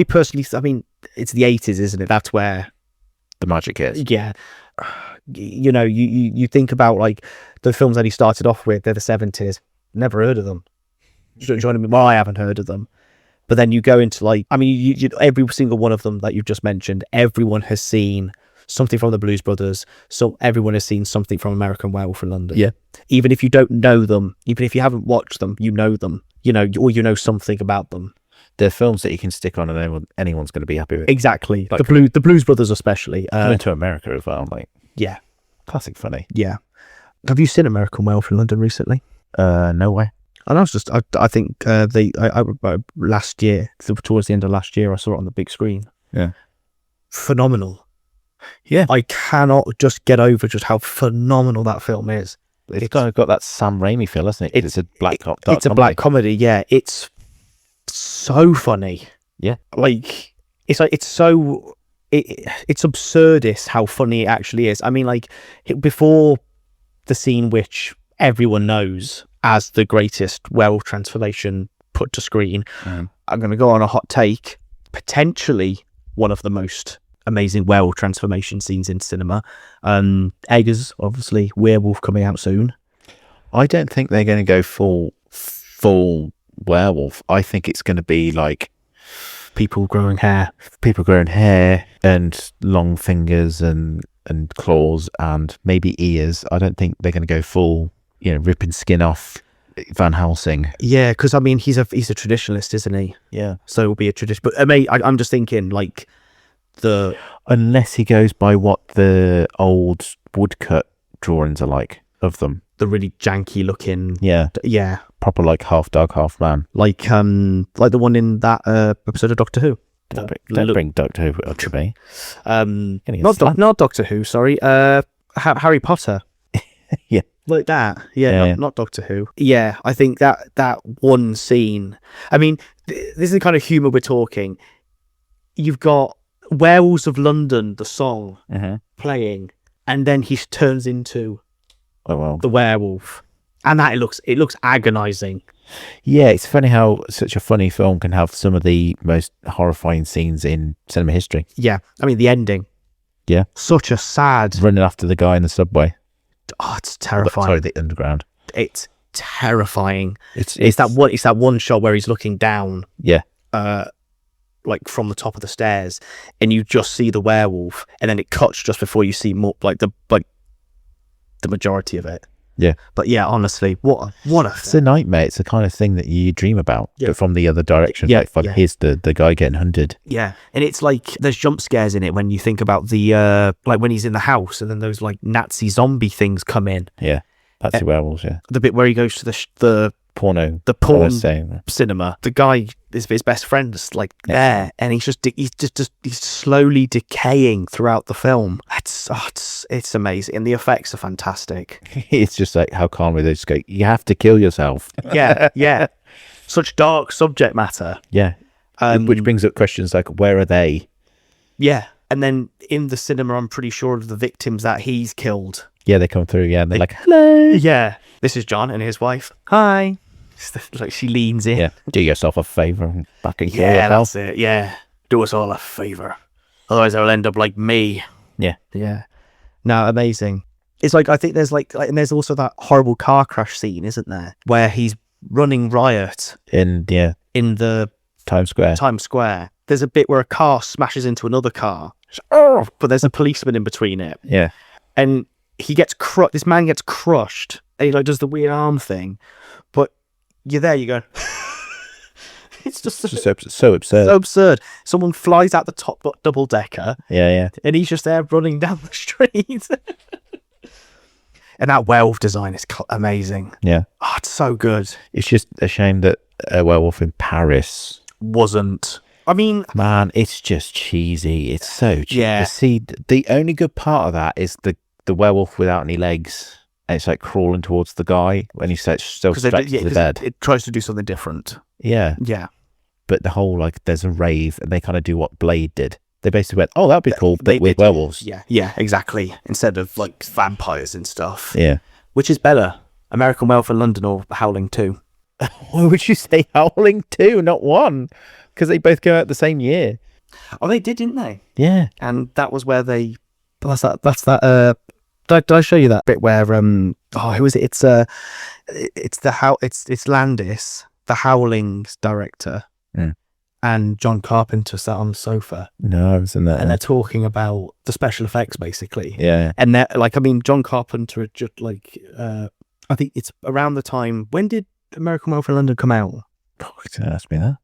Speaker 5: personally, I mean, it's the 80s, isn't it? That's where
Speaker 4: the magic is.
Speaker 5: Yeah. You think about like the films that he started off with, they're the 70s. Never heard of them. Do you know what I mean? Well, I haven't heard of them. But then you go into like, I mean, you every single one of them that you've just mentioned, everyone has seen something from the Blues Brothers. So everyone has seen something from American Werewolf in London.
Speaker 4: Yeah.
Speaker 5: Even if you don't know them, even if you haven't watched them, you know them, or you know something about them.
Speaker 4: They're films that you can stick on and anyone's going to be happy with.
Speaker 5: Exactly.
Speaker 4: Like,
Speaker 5: the Blues Brothers especially.
Speaker 4: Coming to America as well. Like,
Speaker 5: yeah.
Speaker 4: Classic funny.
Speaker 5: Yeah. Have you seen American Werewolf in London recently?
Speaker 4: No way.
Speaker 5: And I think last year, towards the end of last year, I saw it on the big screen.
Speaker 4: Yeah.
Speaker 5: Phenomenal.
Speaker 4: Yeah.
Speaker 5: I cannot just get over just how phenomenal that film is.
Speaker 4: It's kind of got that Sam Raimi feel, hasn't it? It's a black comedy.
Speaker 5: It's a black comedy, yeah. It's so funny.
Speaker 4: Yeah.
Speaker 5: Like, it's absurdist how funny it actually is. I mean, like, before the scene which everyone knows as the greatest werewolf transformation put to screen, I'm going to go on a hot take. Potentially one of the most amazing werewolf transformation scenes in cinema. Eggers, obviously, werewolf coming out soon.
Speaker 4: I don't think they're going to go full werewolf. I think it's going to be like
Speaker 5: people growing hair
Speaker 4: and long fingers and claws and maybe ears. I don't think they're going to go full, ripping skin off Van Helsing.
Speaker 5: Yeah, because I mean, he's a traditionalist, isn't he?
Speaker 4: Yeah.
Speaker 5: So it will be a tradition. But I mean, I'm just thinking like
Speaker 4: unless he goes by what the old woodcut drawings are like of them.
Speaker 5: The really janky looking.
Speaker 4: Yeah. Proper like half dog, half man.
Speaker 5: Like the one in that episode of Doctor Who.
Speaker 4: Don't bring Doctor Who up to me.
Speaker 5: Not Doctor Who, sorry. Harry Potter.
Speaker 4: Yeah.
Speaker 5: Like that. Yeah, not Doctor Who. Yeah, I think that one scene. I mean, this is the kind of humour we're talking. You've got Werewolves of London, the song, playing, and then he turns into the werewolf. And that it looks agonizing.
Speaker 4: Yeah, it's funny how such a funny film can have some of the most horrifying scenes in cinema history.
Speaker 5: Yeah, I mean the ending.
Speaker 4: Yeah.
Speaker 5: Such a sad.
Speaker 4: Running after the guy in the subway.
Speaker 5: Oh, it's terrifying.
Speaker 4: Sorry, the underground.
Speaker 5: It's terrifying.
Speaker 4: It's
Speaker 5: that one shot where he's looking down.
Speaker 4: Yeah.
Speaker 5: Like from the top of the stairs, and you just see the werewolf, and then it cuts just before you see more the majority of it.
Speaker 4: Yeah.
Speaker 5: But yeah, honestly, what a
Speaker 4: It's a nightmare. It's the kind of thing that you dream about,
Speaker 5: Yeah.
Speaker 4: but from the other direction.
Speaker 5: Yeah,
Speaker 4: Like
Speaker 5: yeah.
Speaker 4: here's the guy getting hunted.
Speaker 5: Yeah, and it's like there's jump scares in it when you think about the like when he's in the house, and then those like Nazi zombie things come in.
Speaker 4: Yeah. That's the werewolves, yeah.
Speaker 5: The bit where he goes to the
Speaker 4: Porno.
Speaker 5: porn
Speaker 4: I was saying.
Speaker 5: cinema, the guy is his best friend's like there, and he's slowly decaying throughout the film. It's amazing, and the effects are fantastic.
Speaker 4: It's just like, how calm they just go, you have to kill yourself.
Speaker 5: Yeah, such dark subject matter.
Speaker 4: Yeah. Which brings up questions like, where are they?
Speaker 5: Yeah, and then in the cinema, I'm pretty sure of the victims that he's killed.
Speaker 4: Yeah, they come through, yeah, and they're like, hello.
Speaker 5: Yeah, this is John and his wife. Hi. Like she leans in.
Speaker 4: Yeah, do yourself a favour and back and kill
Speaker 5: Yeah,
Speaker 4: yourself.
Speaker 5: that's it. Yeah, do us all a favor. Otherwise, they'll end up like me.
Speaker 4: Yeah.
Speaker 5: Yeah. No, amazing. It's like I think there's like and there's also that horrible car crash scene, isn't there, where he's running riot
Speaker 4: In, yeah,
Speaker 5: in the
Speaker 4: Times Square.
Speaker 5: Times Square. There's a bit where a car smashes into another car, but there's a policeman in between it,
Speaker 4: Yeah.
Speaker 5: and he gets this man gets crushed, and he like does the weird arm thing, but you're there, you go. It's just
Speaker 4: It's just so absurd.
Speaker 5: so absurd. Someone flies out the top double decker,
Speaker 4: Yeah.
Speaker 5: and he's just there running down the street. And that werewolf design is amazing.
Speaker 4: Yeah.
Speaker 5: Oh, it's so good.
Speaker 4: It's just a shame that a werewolf in Paris,
Speaker 5: Wasn't. I mean,
Speaker 4: man, it's just cheesy. It's so cheesy.
Speaker 5: Yeah.
Speaker 4: See, the only good part of that is the werewolf without any legs. And it's like crawling towards the guy when he's still strapped to the bed.
Speaker 5: it tries to do something different.
Speaker 4: Yeah.
Speaker 5: Yeah.
Speaker 4: But the whole, like, there's a rave, and they kind of do what Blade did. They basically went, oh, that'd be cool, but with werewolves.
Speaker 5: Yeah, exactly. Instead of like vampires and stuff.
Speaker 4: Yeah.
Speaker 5: Which is better, American Werewolf in London or Howling 2?
Speaker 4: Why would you say Howling 2, not 1? Because they both go out the same year.
Speaker 5: Oh, they did, didn't they?
Speaker 4: Yeah.
Speaker 5: And that was where they. That's that. Did I show you that bit where who is it? It's Landis, the Howling's director, and John Carpenter sat on the sofa,
Speaker 4: No, I was in that.
Speaker 5: and they're talking about the special effects basically.
Speaker 4: Yeah.
Speaker 5: And they're like, I mean, John Carpenter had just like, I think it's around the time, when did American Werewolf in London come out?
Speaker 4: Oh, don't ask me that.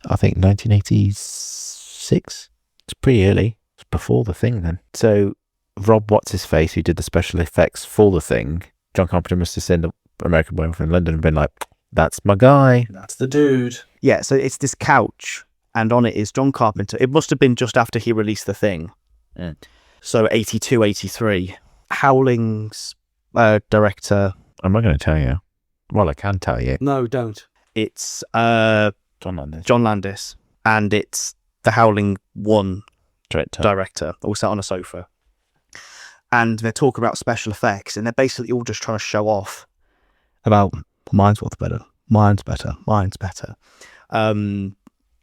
Speaker 4: I think 1986. It's pretty early. It's before The Thing then. So Rob What's-His-Face, who did the special effects for The Thing, John Carpenter must have seen the American Werewolf in London and been like, that's my guy.
Speaker 5: That's the dude. Yeah, so it's this couch, and on it is John Carpenter. It must have been just after he released The Thing.
Speaker 4: Yeah.
Speaker 5: So 82, 83. Howling's director.
Speaker 4: I'm not going to tell you. Well, I can tell you.
Speaker 5: No, don't. It's
Speaker 4: John Landis.
Speaker 5: John Landis, and it's the Howling 1
Speaker 4: Director.
Speaker 5: director, all sat on a sofa. And they're talking about special effects, and they're basically all just trying to show off about mine's what's better, mine's better.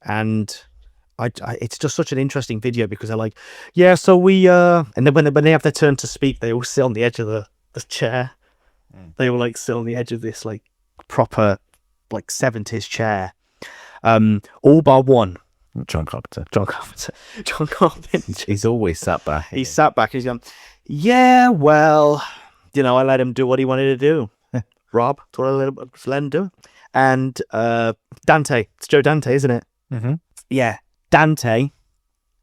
Speaker 5: And it's just such an interesting video because they're like, yeah, so we and then when they have their turn to speak, they all sit on the edge of the chair. They all like sit on the edge of this like proper like 70s chair. All bar one.
Speaker 4: John Carpenter.
Speaker 5: John Carpenter.
Speaker 4: He's always sat back.
Speaker 5: He sat back and he's going, yeah, well, I let him do what he wanted to do. Rob, that's what I let him do. And Dante, it's Joe Dante, isn't it?
Speaker 4: Mm-hmm.
Speaker 5: Yeah, Dante,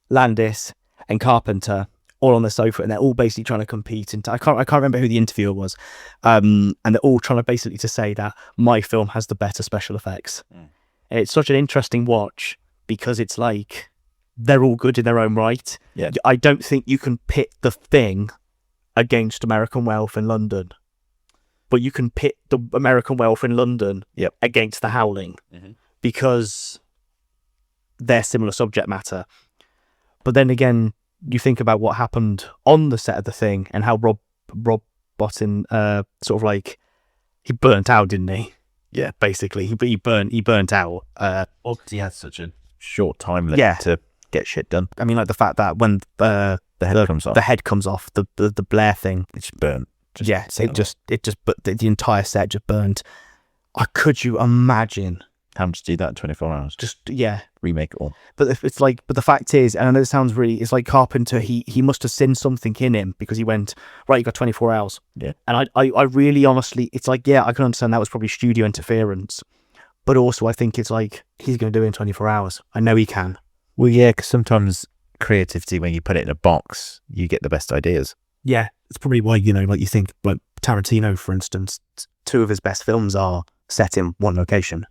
Speaker 5: Landis, and Carpenter all on the sofa, and they're all basically trying to compete. And I can't remember who the interviewer was. And they're all trying to basically to say that my film has the better special effects. And it's such an interesting watch because it's like they're all good in their own right.
Speaker 4: Yeah.
Speaker 5: I don't think you can pit The Thing against American Werewolf in London, but you can pit the American Werewolf in London against The Howling because they're similar subject matter. But then again, you think about what happened on the set of The Thing and how Rob Bottin sort of like he burnt out, didn't he? Yeah, basically, he burnt out.
Speaker 4: Well, 'cause he had such a short time limit
Speaker 5: Yeah.
Speaker 4: to get shit done.
Speaker 5: I mean, like the fact that when
Speaker 4: The head comes off.
Speaker 5: the head comes off, the Blair thing,
Speaker 4: It's burnt.
Speaker 5: but the entire set just burned. Could you imagine?
Speaker 4: Having to do that in 24 hours.
Speaker 5: Just yeah.
Speaker 4: Remake it all.
Speaker 5: But but the fact is, and I know it sounds it's like Carpenter, he must have seen something in him because he went, right, you got 24 hours.
Speaker 4: Yeah.
Speaker 5: And I really honestly, it's like, yeah, I can understand that was probably studio interference. But also I think it's like, he's going to do it in 24 hours. I know he can.
Speaker 4: Well, yeah, because sometimes creativity, when you put it in a box, you get the best ideas.
Speaker 5: Yeah. It's probably why, like you think, like Tarantino, for instance, 2 of his best films are set in one location.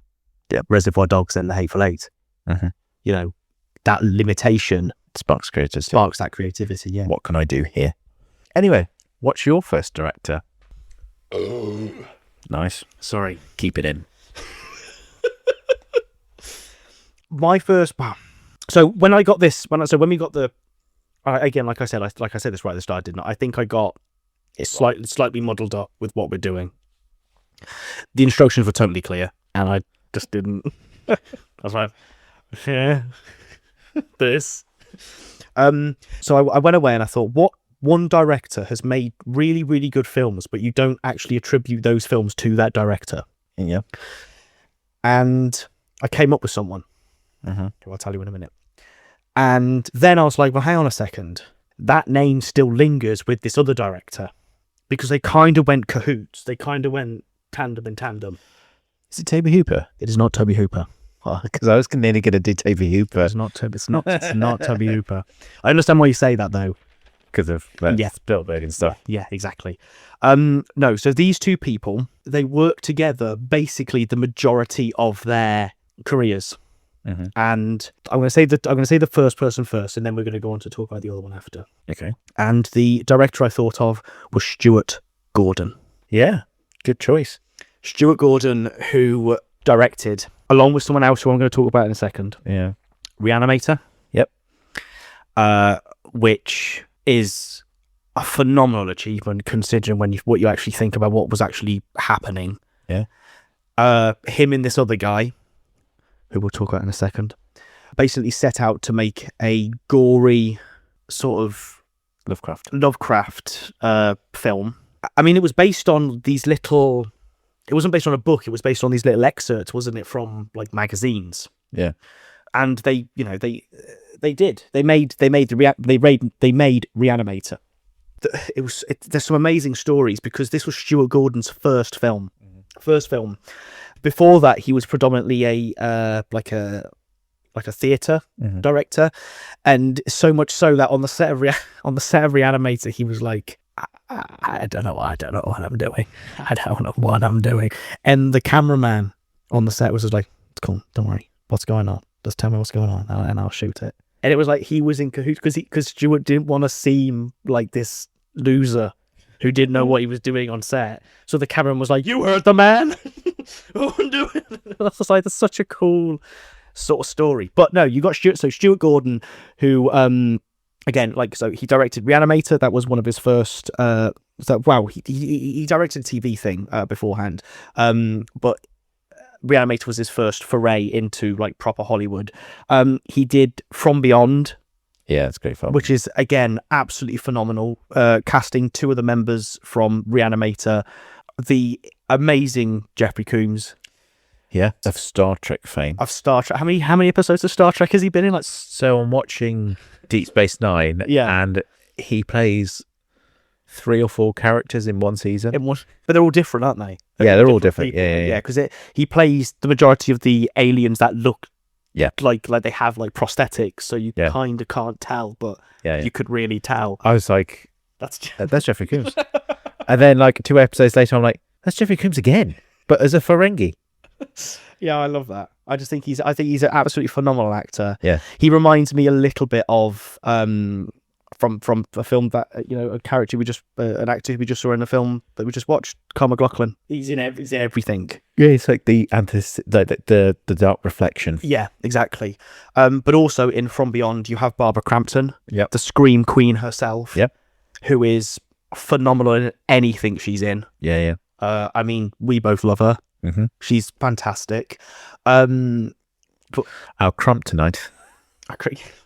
Speaker 4: Yeah.
Speaker 5: Reservoir Dogs and The Hateful Eight.
Speaker 4: Mm-hmm.
Speaker 5: That limitation
Speaker 4: Sparks creativity.
Speaker 5: sparks that creativity, yeah.
Speaker 4: What can I do here? Anyway, what's your first director? Nice.
Speaker 5: Sorry.
Speaker 4: Keep it in.
Speaker 5: My first, so when I got this, when we got the, again, like I said this right at the start, didn't I? I think I got it slightly muddled up with what we're doing. The instructions were totally clear, and I just didn't. I was like, yeah, this. So I went away and I thought, what one director has made really, really good films, but you don't actually attribute those films to that director?
Speaker 4: Yeah.
Speaker 5: And I came up with someone. Who I'll tell you in a minute. And then I was like, well, hang on a second. That name still lingers with this other director because they kind of went cahoots. They kind of went tandem in tandem.
Speaker 4: Is it Toby Hooper?
Speaker 5: It is not Toby Hooper.
Speaker 4: Because I was nearly going to do Toby Hooper.
Speaker 5: It's not Toby Hooper. I understand why you say that though.
Speaker 4: Because of Spielberg and stuff.
Speaker 5: Yeah, exactly. No, so these 2 people, they work together basically the majority of their careers.
Speaker 4: Mm-hmm.
Speaker 5: And I'm going to say the first person first, and then we're going to go on to talk about the other one after.
Speaker 4: Okay.
Speaker 5: And the director I thought of was Stuart Gordon.
Speaker 4: Yeah, good choice.
Speaker 5: Stuart Gordon, who directed, along with someone else who I'm going to talk about in a second,
Speaker 4: Yeah.
Speaker 5: Reanimator.
Speaker 4: Yep.
Speaker 5: Which is a phenomenal achievement considering what you actually think about what was actually happening.
Speaker 4: Yeah.
Speaker 5: Him and this other guy, who we'll talk about in a second, basically set out to make a gory sort of Lovecraft film. I mean, it was based on these little. It wasn't based on a book. It was based on these little excerpts, wasn't it, from like magazines?
Speaker 4: Yeah.
Speaker 5: And they made Reanimator. There's some amazing stories because this was Stuart Gordon's first film. Before that, he was predominantly a theatre director, and so much so that on the set of Reanimator, he was like, I don't know what I'm doing. I don't know what I'm doing. And the cameraman on the set was just like, it's cool, don't worry. What's going on? Just tell me what's going on, and I'll shoot it. And it was like he was in cahoots because Stuart didn't want to seem like this loser who didn't know what he was doing on set. So the cameraman was like, "You heard the man." That's such a cool sort of story. But no, you got Stuart Gordon, who again, he directed Reanimator. That was one of his first. He directed a TV thing beforehand, but Reanimator was his first foray into like proper Hollywood. He did From Beyond.
Speaker 4: Yeah, it's great fun.
Speaker 5: Which is, again, absolutely phenomenal. Casting 2 of the members from Reanimator. The amazing Jeffrey Combs.
Speaker 4: Yeah, of Star Trek fame.
Speaker 5: Of Star Trek. How many episodes of Star Trek has he been in?
Speaker 4: So I'm watching Deep Space Nine, and he plays 3 or 4 characters in one season.
Speaker 5: But they're all different, aren't they?
Speaker 4: They're all different. People. Yeah.
Speaker 5: Because he plays the majority of the aliens that look like they have like prosthetics, so you kind of can't tell, but you could really tell.
Speaker 4: I was like,
Speaker 5: that's
Speaker 4: Jeffrey Combs. And then like 2 episodes later, I'm like, that's Jeffrey Combs again, but as a Ferengi.
Speaker 5: Yeah, I love that. I think he's an absolutely phenomenal actor.
Speaker 4: Yeah,
Speaker 5: he reminds me a little bit of from a film that a character an actor we just saw in a film that we just watched, Carl McLachlan. He's in everything. Yeah,
Speaker 4: it's like the dark reflection.
Speaker 5: Yeah, exactly. But also in From Beyond, you have Barbara Crampton,
Speaker 4: the
Speaker 5: Scream Queen herself,
Speaker 4: who
Speaker 5: is phenomenal in anything she's in.
Speaker 4: Yeah.
Speaker 5: I mean, we both love her.
Speaker 4: Mm-hmm.
Speaker 5: She's fantastic.
Speaker 4: Our Crump tonight.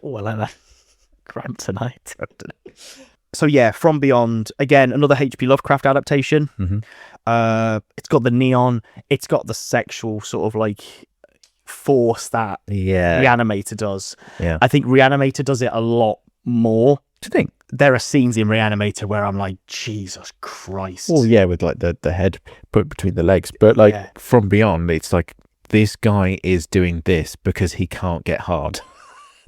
Speaker 5: Oh, I like that. Cramp tonight. So yeah, From Beyond, again, another H.P. Lovecraft adaptation.
Speaker 4: Mm-hmm.
Speaker 5: It's got the neon, it's got the sexual sort of like force that Reanimator does.
Speaker 4: Yeah.
Speaker 5: I think Reanimator does it a lot more.
Speaker 4: Do you think?
Speaker 5: There are scenes in Reanimator where I'm like, Jesus Christ.
Speaker 4: Well, yeah, with like the head put between the legs. But like From Beyond, it's like this guy is doing this because he can't get hard.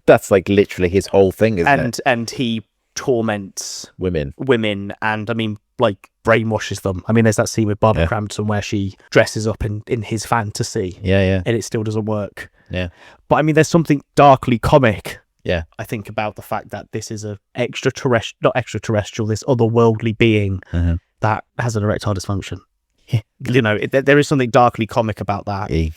Speaker 4: That's like literally his whole thing, isn't it?
Speaker 5: And he torments
Speaker 4: Women,
Speaker 5: and I mean, like, brainwashes them. I mean, there's that scene with Barbara Crampton where she dresses up in his fantasy.
Speaker 4: Yeah.
Speaker 5: And it still doesn't work.
Speaker 4: Yeah.
Speaker 5: But I mean, there's something darkly comic.
Speaker 4: Yeah.
Speaker 5: I think about the fact that this is a not extraterrestrial, this otherworldly being that has an erectile dysfunction. You know, there is something darkly comic about that.
Speaker 4: He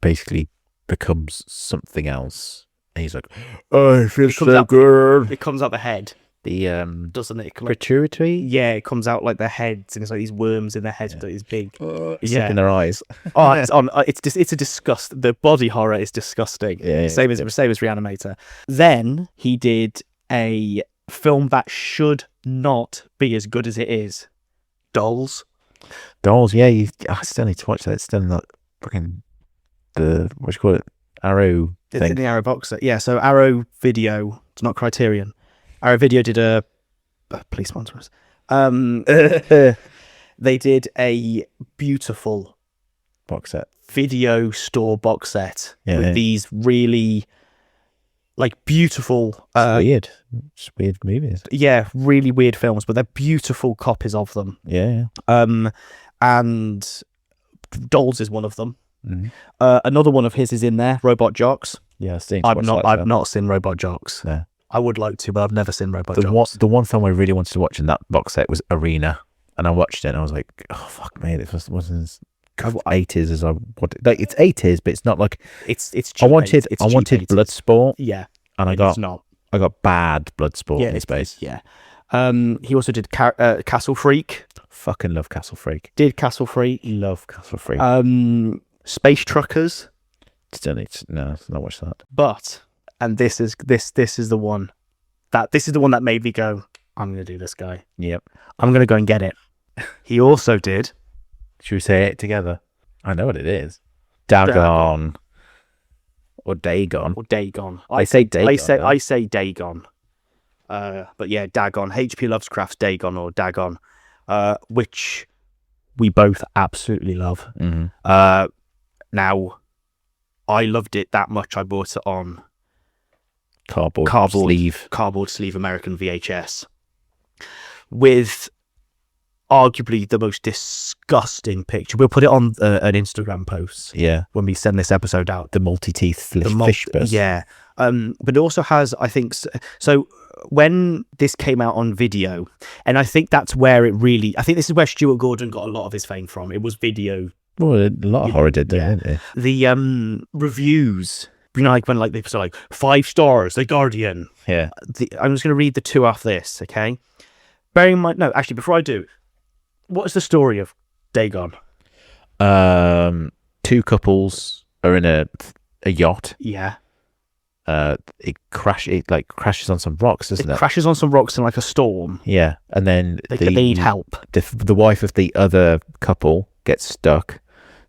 Speaker 4: basically becomes something else. And he's like, oh, I feel so good.
Speaker 5: It comes out the head. Doesn't it?
Speaker 4: Pituitary?
Speaker 5: Yeah, it comes out like their heads, and it's like these worms in their heads, but it's big.
Speaker 4: In their eyes.
Speaker 5: It's a disgust. The body horror is disgusting. Same as Reanimator. Then he did a film that should not be as good as it is. Dolls.
Speaker 4: Yeah. I still need to watch that. It's still not fucking what do you call it? Arrow thing.
Speaker 5: It's in the Arrow box set. Yeah, so Arrow Video, it's not Criterion. Arrow Video did a please sponsor us. They did a beautiful
Speaker 4: box set,
Speaker 5: video store box set with these really like beautiful,
Speaker 4: weird movies.
Speaker 5: Yeah, really weird films, but they're beautiful copies of them.
Speaker 4: Yeah.
Speaker 5: And Dolls is one of them.
Speaker 4: Mm-hmm.
Speaker 5: Another one of his is in there, Robot Jocks.
Speaker 4: Yeah,
Speaker 5: I've not seen Robot Jocks.
Speaker 4: No.
Speaker 5: I would like to, but I've never seen Robot Jocks.
Speaker 4: The one film I really wanted to watch in that box set was Arena, and I watched it and I was like, oh fuck me, this wasn't as 80s as I wanted. Like, it's 80s, but it's not like
Speaker 5: it's cheap.
Speaker 4: I wanted
Speaker 5: 80s.
Speaker 4: Bloodsport.
Speaker 5: Yeah,
Speaker 4: and I got bad Bloodsport in space.
Speaker 5: Yeah. He also did Castle Freak.
Speaker 4: Fucking love Castle Freak.
Speaker 5: Did Castle Freak.
Speaker 4: Love Castle Freak.
Speaker 5: Space Truckers.
Speaker 4: Still need to not watch that.
Speaker 5: But this is the one that made me go, I'm gonna do this guy.
Speaker 4: Yep.
Speaker 5: I'm gonna go and get it. He also did.
Speaker 4: Should we say it together? I know what it is. Dagon. Or Dagon.
Speaker 5: I
Speaker 4: say Dagon.
Speaker 5: I say Dagon. But yeah, Dagon. H.P. Lovecraft's Dagon or Dagon, which we both absolutely love.
Speaker 4: Mm-hmm.
Speaker 5: Now, I loved it that much. I bought it on
Speaker 4: cardboard
Speaker 5: sleeve American VHS with arguably the most disgusting picture. We'll put it on an Instagram post.
Speaker 4: Yeah,
Speaker 5: when we send this episode out.
Speaker 4: The multi-teeth fish bus.
Speaker 5: Yeah, but it also has, I think, so when this came out on video, and I think that's where I think this is where Stuart Gordon got a lot of his fame from. It was video. Well,
Speaker 4: a lot of horror did, didn't it?
Speaker 5: The reviews, you know, like when like they say like 5 stars, The Guardian.
Speaker 4: Yeah.
Speaker 5: I'm just going to read the 2 after this, okay? Bearing in mind, no, actually, before I do, what is the story of Dagon?
Speaker 4: 2 couples are in a yacht.
Speaker 5: Yeah.
Speaker 4: It crashes on some rocks, doesn't it?
Speaker 5: It crashes on some rocks in like a storm.
Speaker 4: Yeah, and then
Speaker 5: they need help.
Speaker 4: The wife of the other couple gets stuck,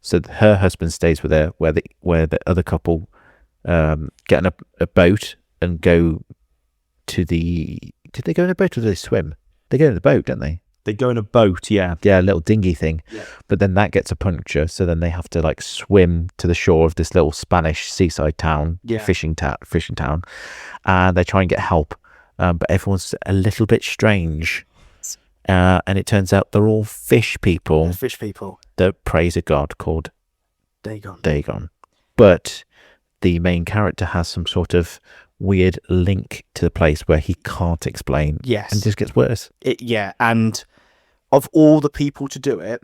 Speaker 4: so her husband stays with her. Where the other couple get on a boat and go to the. Did they go in a boat or did they swim? They go in a boat, don't they?
Speaker 5: They go in a boat, yeah.
Speaker 4: Yeah, a little dinghy thing. Yeah. But then that gets a puncture, so then they have to like swim to the shore of this little Spanish seaside town, fishing town, and they try and get help. But everyone's a little bit strange. And it turns out they're all fish people.
Speaker 5: Fish people.
Speaker 4: That praise a god called
Speaker 5: Dagon.
Speaker 4: But the main character has some sort of weird link to the place where he can't explain.
Speaker 5: Yes.
Speaker 4: And it just gets worse.
Speaker 5: And of all the people to do it,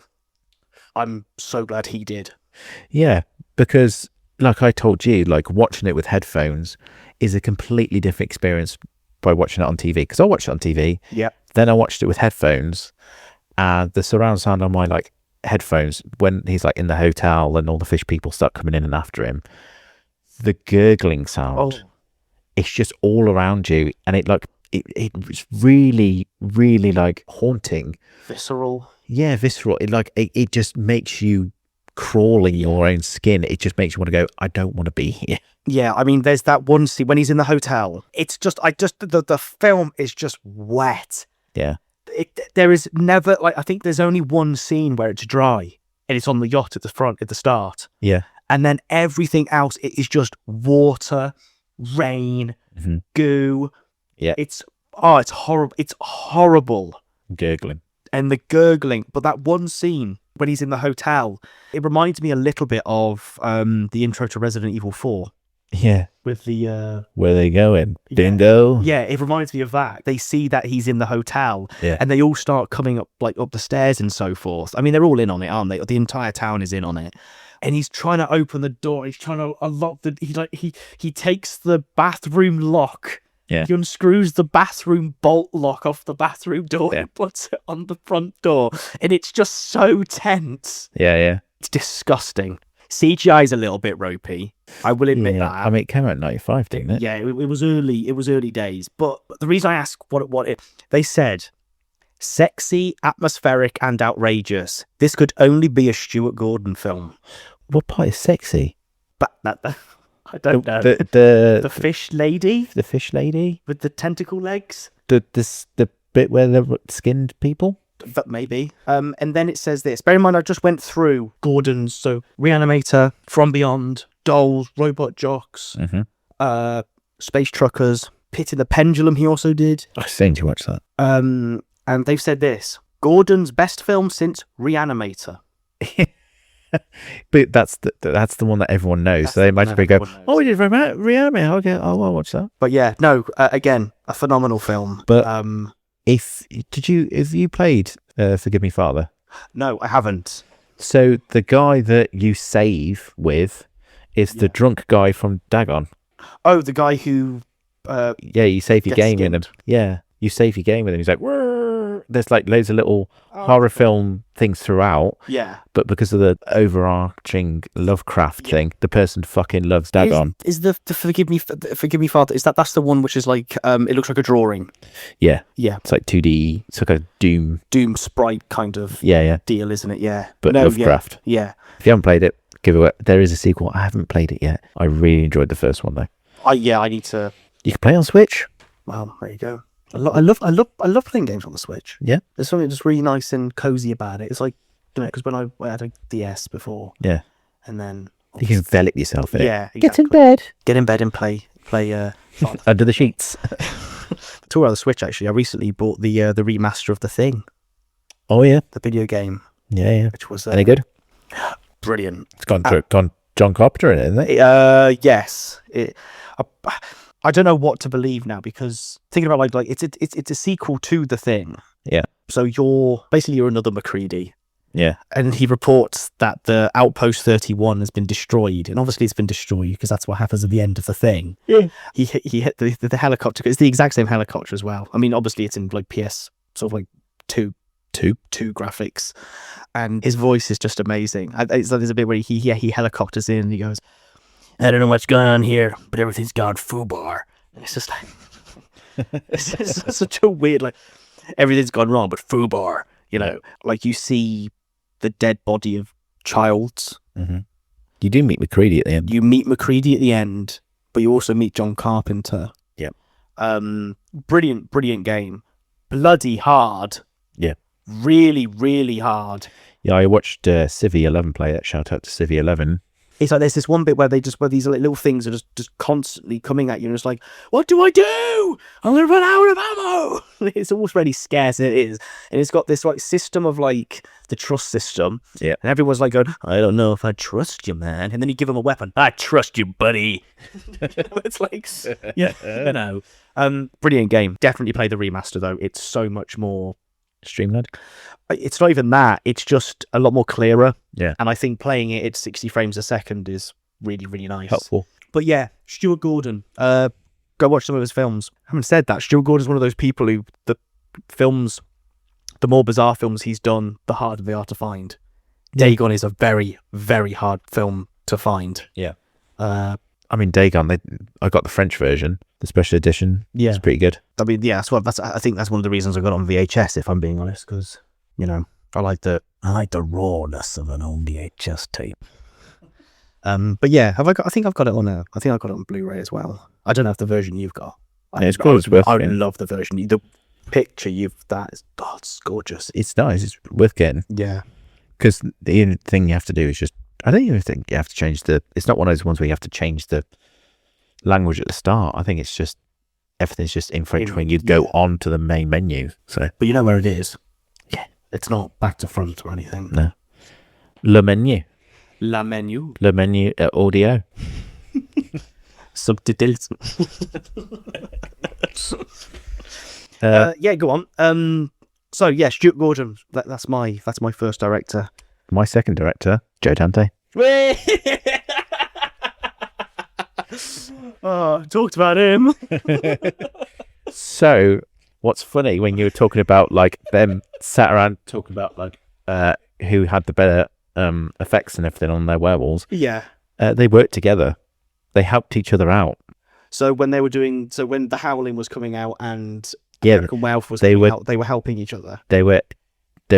Speaker 5: I'm so glad he did.
Speaker 4: Yeah, because like I told you, like watching it with headphones is a completely different experience by watching it on TV. Because I watched it on TV.
Speaker 5: Yeah.
Speaker 4: Then I watched it with headphones, and the surround sound on my like headphones when he's like in the hotel and all the fish people start coming in and after him. The gurgling sound, it's just all around you, and it's really, really like haunting,
Speaker 5: Visceral.
Speaker 4: Yeah, visceral. It just makes you crawl in your own skin. It just makes you want to go, I don't want to be here.
Speaker 5: Yeah, I mean, there's that one scene when he's in the hotel. It's just, the film is just wet.
Speaker 4: Yeah.
Speaker 5: There is never, like, I think there's only one scene where it's dry, and it's on the yacht at the front, at the start.
Speaker 4: Yeah.
Speaker 5: And then everything else, it is just water, rain, goo.
Speaker 4: Yeah.
Speaker 5: It's horrible. It's horrible.
Speaker 4: Gurgling.
Speaker 5: And the gurgling. But that one scene when he's in the hotel, it reminds me a little bit of the intro to Resident Evil 4.
Speaker 4: Yeah.
Speaker 5: With the...
Speaker 4: Where they going? Dingo?
Speaker 5: Yeah, it reminds me of that. They see that he's in the hotel,
Speaker 4: Yeah.
Speaker 5: and they all start coming up the stairs and so forth. I mean, they're all in on it, aren't they? The entire town is in on it. And he's trying to open the door. He's trying to unlock he takes the bathroom lock.
Speaker 4: Yeah.
Speaker 5: He unscrews the bathroom bolt lock off the bathroom door and puts it on the front door. And it's just so tense.
Speaker 4: Yeah, yeah.
Speaker 5: It's disgusting. CGI is a little bit ropey. I will admit that.
Speaker 4: I mean, it came out in 95, didn't it?
Speaker 5: Yeah, it was early. It was early days. But the reason I ask they said, sexy, atmospheric, and outrageous. This could only be a Stuart Gordon film.
Speaker 4: What part is sexy?
Speaker 5: But I don't know.
Speaker 4: The
Speaker 5: fish lady?
Speaker 4: The fish lady?
Speaker 5: With the tentacle legs?
Speaker 4: The bit where they're skinned people?
Speaker 5: That maybe. And then it says this. Bear in mind, I just went through Gordon's. So Reanimator, From Beyond, Dolls, Robot Jocks, Space Truckers, Pit in the Pendulum he also did.
Speaker 4: I seem to watch that.
Speaker 5: And they've said this. Gordon's best film since Reanimator.
Speaker 4: But that's the one that everyone knows.
Speaker 5: That's
Speaker 4: so they might just go,
Speaker 5: knows.
Speaker 4: we did Reanimator. Okay, I'll watch that.
Speaker 5: But yeah, no, again, a phenomenal film.
Speaker 4: But if you played Forgive Me Father?
Speaker 5: No, I haven't.
Speaker 4: So the guy that you save with is the drunk guy from Dagon.
Speaker 5: Oh, the guy who
Speaker 4: you save your game with him. Yeah, you save your game with him. He's like, Wrr! There's like loads of little horror film things throughout.
Speaker 5: Yeah.
Speaker 4: But because of the overarching Lovecraft thing, the person fucking loves Dagon.
Speaker 5: Is the Forgive Me Father, that's the one which is like, it looks like a drawing.
Speaker 4: Yeah.
Speaker 5: Yeah.
Speaker 4: It's like 2D, it's like a Doom
Speaker 5: sprite kind of deal, isn't it? Yeah.
Speaker 4: But no, Lovecraft.
Speaker 5: Yeah.
Speaker 4: If you haven't played it, give it. There is a sequel. I haven't played it yet. I really enjoyed the first one though.
Speaker 5: I need to.
Speaker 4: You can play on Switch.
Speaker 5: Well, there you go. I love playing games on the Switch.
Speaker 4: Yeah.
Speaker 5: There's something just really nice and cozy about it. It's like, because when I had a DS before.
Speaker 4: Yeah.
Speaker 5: And then
Speaker 4: you can envelop yourself in it.
Speaker 5: Yeah. Exactly.
Speaker 4: Get in bed.
Speaker 5: Get in bed and play
Speaker 4: under the sheets.
Speaker 5: Talk about the Switch, actually. I recently bought the remaster of The Thing.
Speaker 4: Oh yeah.
Speaker 5: The video game.
Speaker 4: Yeah.
Speaker 5: Which was
Speaker 4: any good?
Speaker 5: Brilliant.
Speaker 4: It's gone John Carpenter in it, isn't it?
Speaker 5: Yes. I don't know what to believe now, because thinking about like it's a sequel to The Thing.
Speaker 4: Yeah.
Speaker 5: So you're another MacReady.
Speaker 4: Yeah.
Speaker 5: And he reports that the Outpost 31 has been destroyed, and obviously it's been destroyed because that's what happens at the end of The Thing. Yeah. He hit the helicopter. It's the exact same helicopter as well. I mean, obviously it's in like PS sort of like two graphics, and his voice is just amazing. There's a bit where he helicopters in and he goes, I don't know what's going on here, but everything's gone foobar. And it's just like, it's such a weird, like, everything's gone wrong, but foobar, like you see the dead body of Childs.
Speaker 4: Mm-hmm. You do meet MacReady at the end.
Speaker 5: You meet MacReady at the end, but you also meet John Carpenter.
Speaker 4: Yep.
Speaker 5: Brilliant game. Bloody hard.
Speaker 4: Yeah.
Speaker 5: Really, really hard.
Speaker 4: Yeah, I watched Civvy 11 play it. Shout out to Civvy 11.
Speaker 5: It's like there's this one bit where these little things are just constantly coming at you, and it's like, what do I do? I'm gonna run out of ammo. It's almost really scarce, it is, and it's got this like system of like the trust system.
Speaker 4: Yeah,
Speaker 5: and everyone's like going, I don't know if I trust you, man. And then you give them a weapon. I trust you, buddy. It's like, brilliant game. Definitely play the remaster though. It's so much more
Speaker 4: streamlined.
Speaker 5: It's not even that. It's just a lot more clearer.
Speaker 4: Yeah.
Speaker 5: And I think playing it at 60 frames a second is really, really nice.
Speaker 4: Helpful.
Speaker 5: But yeah, Stuart Gordon. Go watch some of his films. Having said that, Stuart Gordon's one of those people who the more bizarre films he's done, the harder they are to find. Dagon is a very, very hard film to find.
Speaker 4: Yeah.
Speaker 5: Uh,
Speaker 4: I mean, Dagon. I got the French version, the special edition.
Speaker 5: Yeah.
Speaker 4: It's pretty good.
Speaker 5: I mean, yeah, I think that's one of the reasons I got it on VHS, if I'm being honest, because, you know, I like the rawness of an old VHS tape. But yeah, I think I've got it on I think I've got it on Blu-ray as well. I don't know if the version you've got.
Speaker 4: It's cool. It's worth
Speaker 5: I
Speaker 4: getting.
Speaker 5: love the version. The picture it's gorgeous.
Speaker 4: It's nice. It's worth getting.
Speaker 5: Yeah.
Speaker 4: Because the only thing you have to do is just, I don't even think you have to change it's not one of those ones where you have to change the language at the start. I think it's just, everything's just in French when you go on to the main menu. So,
Speaker 5: But you know where it is? Yeah. It's not back to front or anything.
Speaker 4: no. Le menu.
Speaker 5: La menu.
Speaker 4: Le menu audio.
Speaker 5: Subtitles. Yeah, go on. So yeah, Stuart Gordon. That's my first director.
Speaker 4: My second director, Joe Dante.
Speaker 5: Oh, talked about him.
Speaker 4: So, what's funny when you were talking about like them sat around talking about like who had the better effects and everything on their werewolves,
Speaker 5: Yeah.
Speaker 4: they worked together. They helped each other out.
Speaker 5: So when when The Howling was coming out and
Speaker 4: Yeah,
Speaker 5: American Werewolf was
Speaker 4: they
Speaker 5: coming
Speaker 4: were-
Speaker 5: out, they were helping each other.
Speaker 4: They were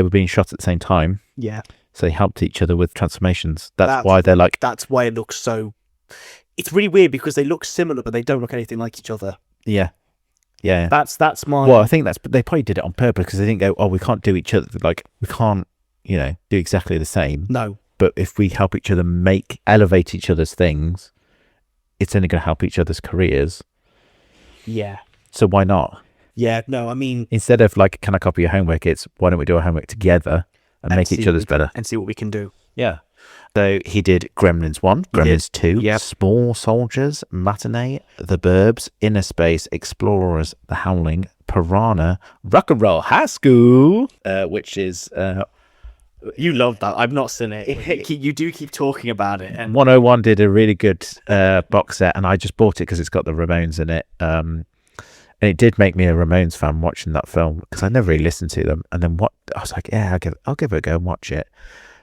Speaker 4: being shot at the same time,
Speaker 5: Yeah.
Speaker 4: so they helped each other with transformations. That's
Speaker 5: That's-
Speaker 4: why they're like,
Speaker 5: That's why it looks so. It's really weird because they look similar, but they don't look anything like each other.
Speaker 4: yeah.
Speaker 5: That's my.
Speaker 4: Well, I think they probably did it on purpose because they didn't go, oh, we can't do each other. Like, we can't, do exactly the same.
Speaker 5: No.
Speaker 4: But if we help each other elevate each other's things, it's only going to help each other's careers.
Speaker 5: Yeah.
Speaker 4: So why not?
Speaker 5: Yeah. No. I mean,
Speaker 4: Instead of like, can I copy your homework? It's why don't we do our homework together and make each other's better?
Speaker 5: and see what we can do.
Speaker 4: Yeah. So he did Gremlins 1, Gremlins 2,
Speaker 5: Yep.
Speaker 4: Small Soldiers, Matinee, The Burbs, Inner Space, Explorers, The Howling, Piranha, Rock and Roll High School, which is
Speaker 5: You love that. I've not seen it. You do keep talking about it, and
Speaker 4: 101 did a really good box set, and I just bought it because it's got the Ramones in it. And it did make me a Ramones fan watching that film because I never really listened to them. And then I was like, yeah, I'll give it a go and watch it.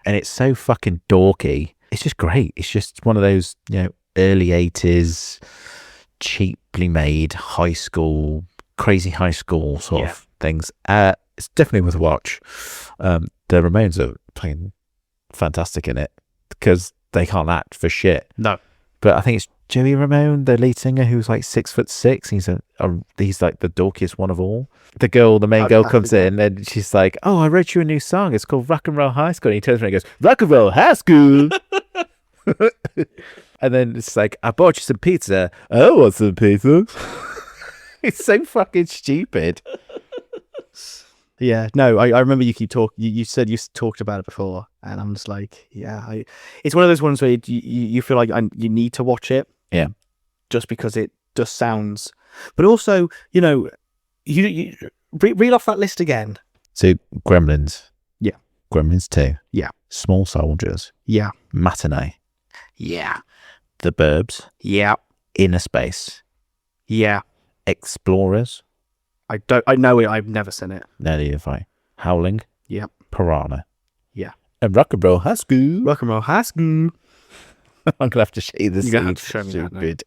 Speaker 4: And it's so fucking dorky. It's just great. It's just one of those, early 80s, cheaply made crazy high school sort of things. It's definitely worth a watch. The Ramones are playing fantastic in it because they can't act for shit.
Speaker 5: no.
Speaker 4: But I think it's Joey Ramone, the lead singer, who's like 6'6". He's like the dorkiest one of all. The main girl comes in and she's like, "Oh, I wrote you a new song. It's called Rock and Roll High School." And he turns around and goes, "Rock and Roll High School." And then it's like, "I bought you some pizza." "I want some pizza." It's so fucking stupid.
Speaker 5: Yeah, no, I remember you keep talking. You said you talked about it before, and I'm just like, yeah, it's one of those ones where you feel like you need to watch it.
Speaker 4: Yeah.
Speaker 5: Just because it just sounds, but also, you reel off that list again.
Speaker 4: So Gremlins.
Speaker 5: Yeah.
Speaker 4: Gremlins 2.
Speaker 5: Yeah.
Speaker 4: Small Soldiers.
Speaker 5: Yeah.
Speaker 4: Matinee.
Speaker 5: Yeah.
Speaker 4: The Burbs.
Speaker 5: Yeah.
Speaker 4: Inner Space.
Speaker 5: Yeah.
Speaker 4: Explorers.
Speaker 5: I know it. I've never seen it.
Speaker 4: Neither have I. Howling.
Speaker 5: Yeah.
Speaker 4: Piranha.
Speaker 5: Yeah.
Speaker 4: And Rock and Roll High School.
Speaker 5: Rock and Roll High School.
Speaker 4: I'm gonna have to show you this.
Speaker 5: You're gonna have to show me that now.
Speaker 4: Stupid.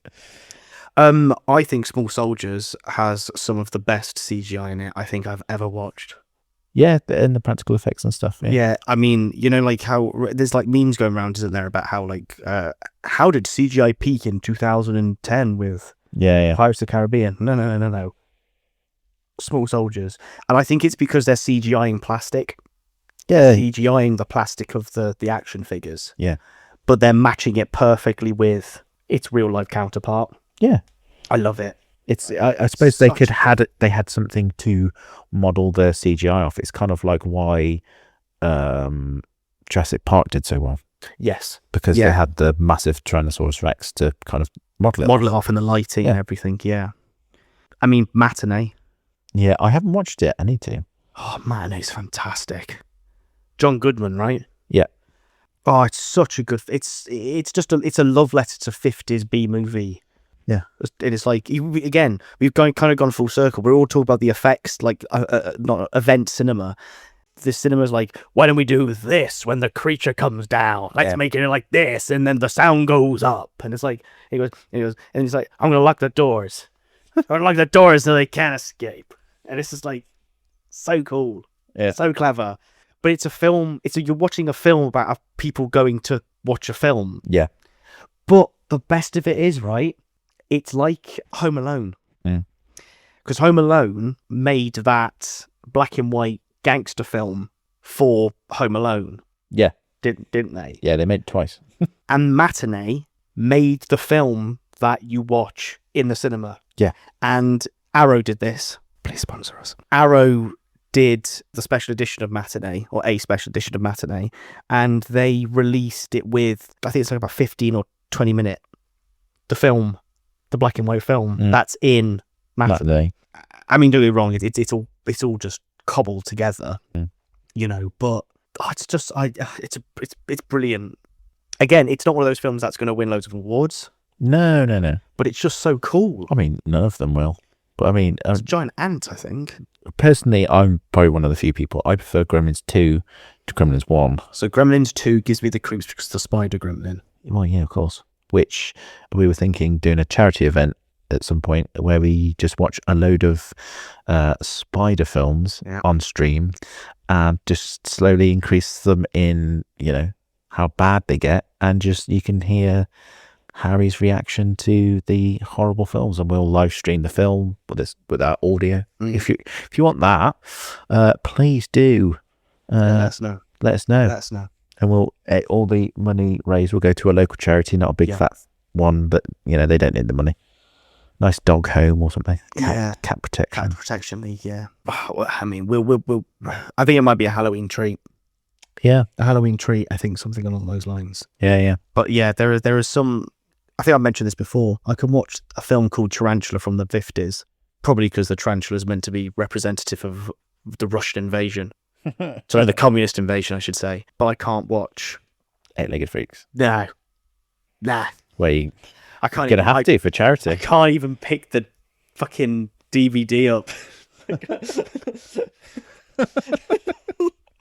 Speaker 5: I think Small Soldiers has some of the best CGI in it I think I've ever watched.
Speaker 4: Yeah, and the practical effects and stuff.
Speaker 5: Yeah, I mean, like how there's like memes going around, isn't there, about how how did CGI peak in 2010 with
Speaker 4: Yeah.
Speaker 5: Pirates of the Caribbean? No. Small Soldiers, and I think it's because they're CGIing plastic.
Speaker 4: Yeah.
Speaker 5: CGIing the plastic of the action figures.
Speaker 4: Yeah.
Speaker 5: But they're matching it perfectly with its real life counterpart.
Speaker 4: Yeah.
Speaker 5: I love it.
Speaker 4: It's. I suppose they had something to model their CGI off. It's kind of like why Jurassic Park did so well
Speaker 5: Yes.
Speaker 4: because they had the massive Tyrannosaurus Rex to kind of model it
Speaker 5: Off in the lighting and everything. Yeah. I mean, Matinee.
Speaker 4: Yeah, I haven't watched it. I need to.
Speaker 5: Oh, Matinee's fantastic. John Goodman, right?
Speaker 4: Yeah.
Speaker 5: Oh, it's such a good. It's just it's a love letter to 50s B movie.
Speaker 4: Yeah.
Speaker 5: It is like, again, we've kind of gone full circle. We're all talking about the effects, like not event cinema. the cinema's like, why don't we do this when the creature comes down? Let's make it like this, and then the sound goes up. And it's like, he goes, and he's like, I'm gonna lock the doors. I'm gonna lock the doors so they can't escape. And this is like so cool, so clever. But it's a film. You're watching a film about people going to watch a film.
Speaker 4: Yeah.
Speaker 5: But the best of it is, right? It's like Home Alone. Because Home Alone made that black and white gangster film for Home Alone.
Speaker 4: Yeah.
Speaker 5: Didn't they?
Speaker 4: Yeah, they made it twice.
Speaker 5: And Matinee made the film that you watch in the cinema.
Speaker 4: Yeah.
Speaker 5: And Arrow did this. Please sponsor us. Arrow did the special edition of Matinee, or a special edition of Matinee, and they released it with, I think it's like about 15 or 20 minute, the film, the black and white film that's in Matinee. I mean, don't get me wrong, it's all just cobbled together, you know, but it's just it's brilliant. Again, it's not one of those films that's going to win loads of awards.
Speaker 4: No.
Speaker 5: But it's just so cool.
Speaker 4: I mean, none of them will. But I mean,
Speaker 5: It's a giant ant, I think.
Speaker 4: personally, I'm probably one of the few people. I prefer Gremlins 2 to Gremlins 1.
Speaker 5: So Gremlins 2 gives me the creeps because the spider gremlin.
Speaker 4: Well, yeah, of course. Which we were thinking doing a charity event at some point where we just watch a load of spider films on stream and just slowly increase them in, you know, how bad they get, and just you can hear Harry's reaction to the horrible films, and we'll live stream the film with our audio. If you want that, please do
Speaker 5: Let us know.
Speaker 4: let us know, and we'll all the money raised will go to a local charity, not a big fat one, but you know, they don't need the money. Nice dog home or something. Cat protection.
Speaker 5: Cat protection league. Yeah. I mean, we'll I think it might be a Halloween treat.
Speaker 4: Yeah.
Speaker 5: A Halloween treat. I think something along those lines.
Speaker 4: Yeah.
Speaker 5: But yeah, there is some. I think I mentioned this before. I can watch a film called Tarantula from the 50s, probably because the tarantula is meant to be representative of the Russian invasion. So the communist invasion, I should say. But I can't watch
Speaker 4: Eight-legged freaks.
Speaker 5: Nah.
Speaker 4: Where you
Speaker 5: I can't.
Speaker 4: gonna have to for
Speaker 5: I
Speaker 4: charity.
Speaker 5: can't even pick the fucking DVD up.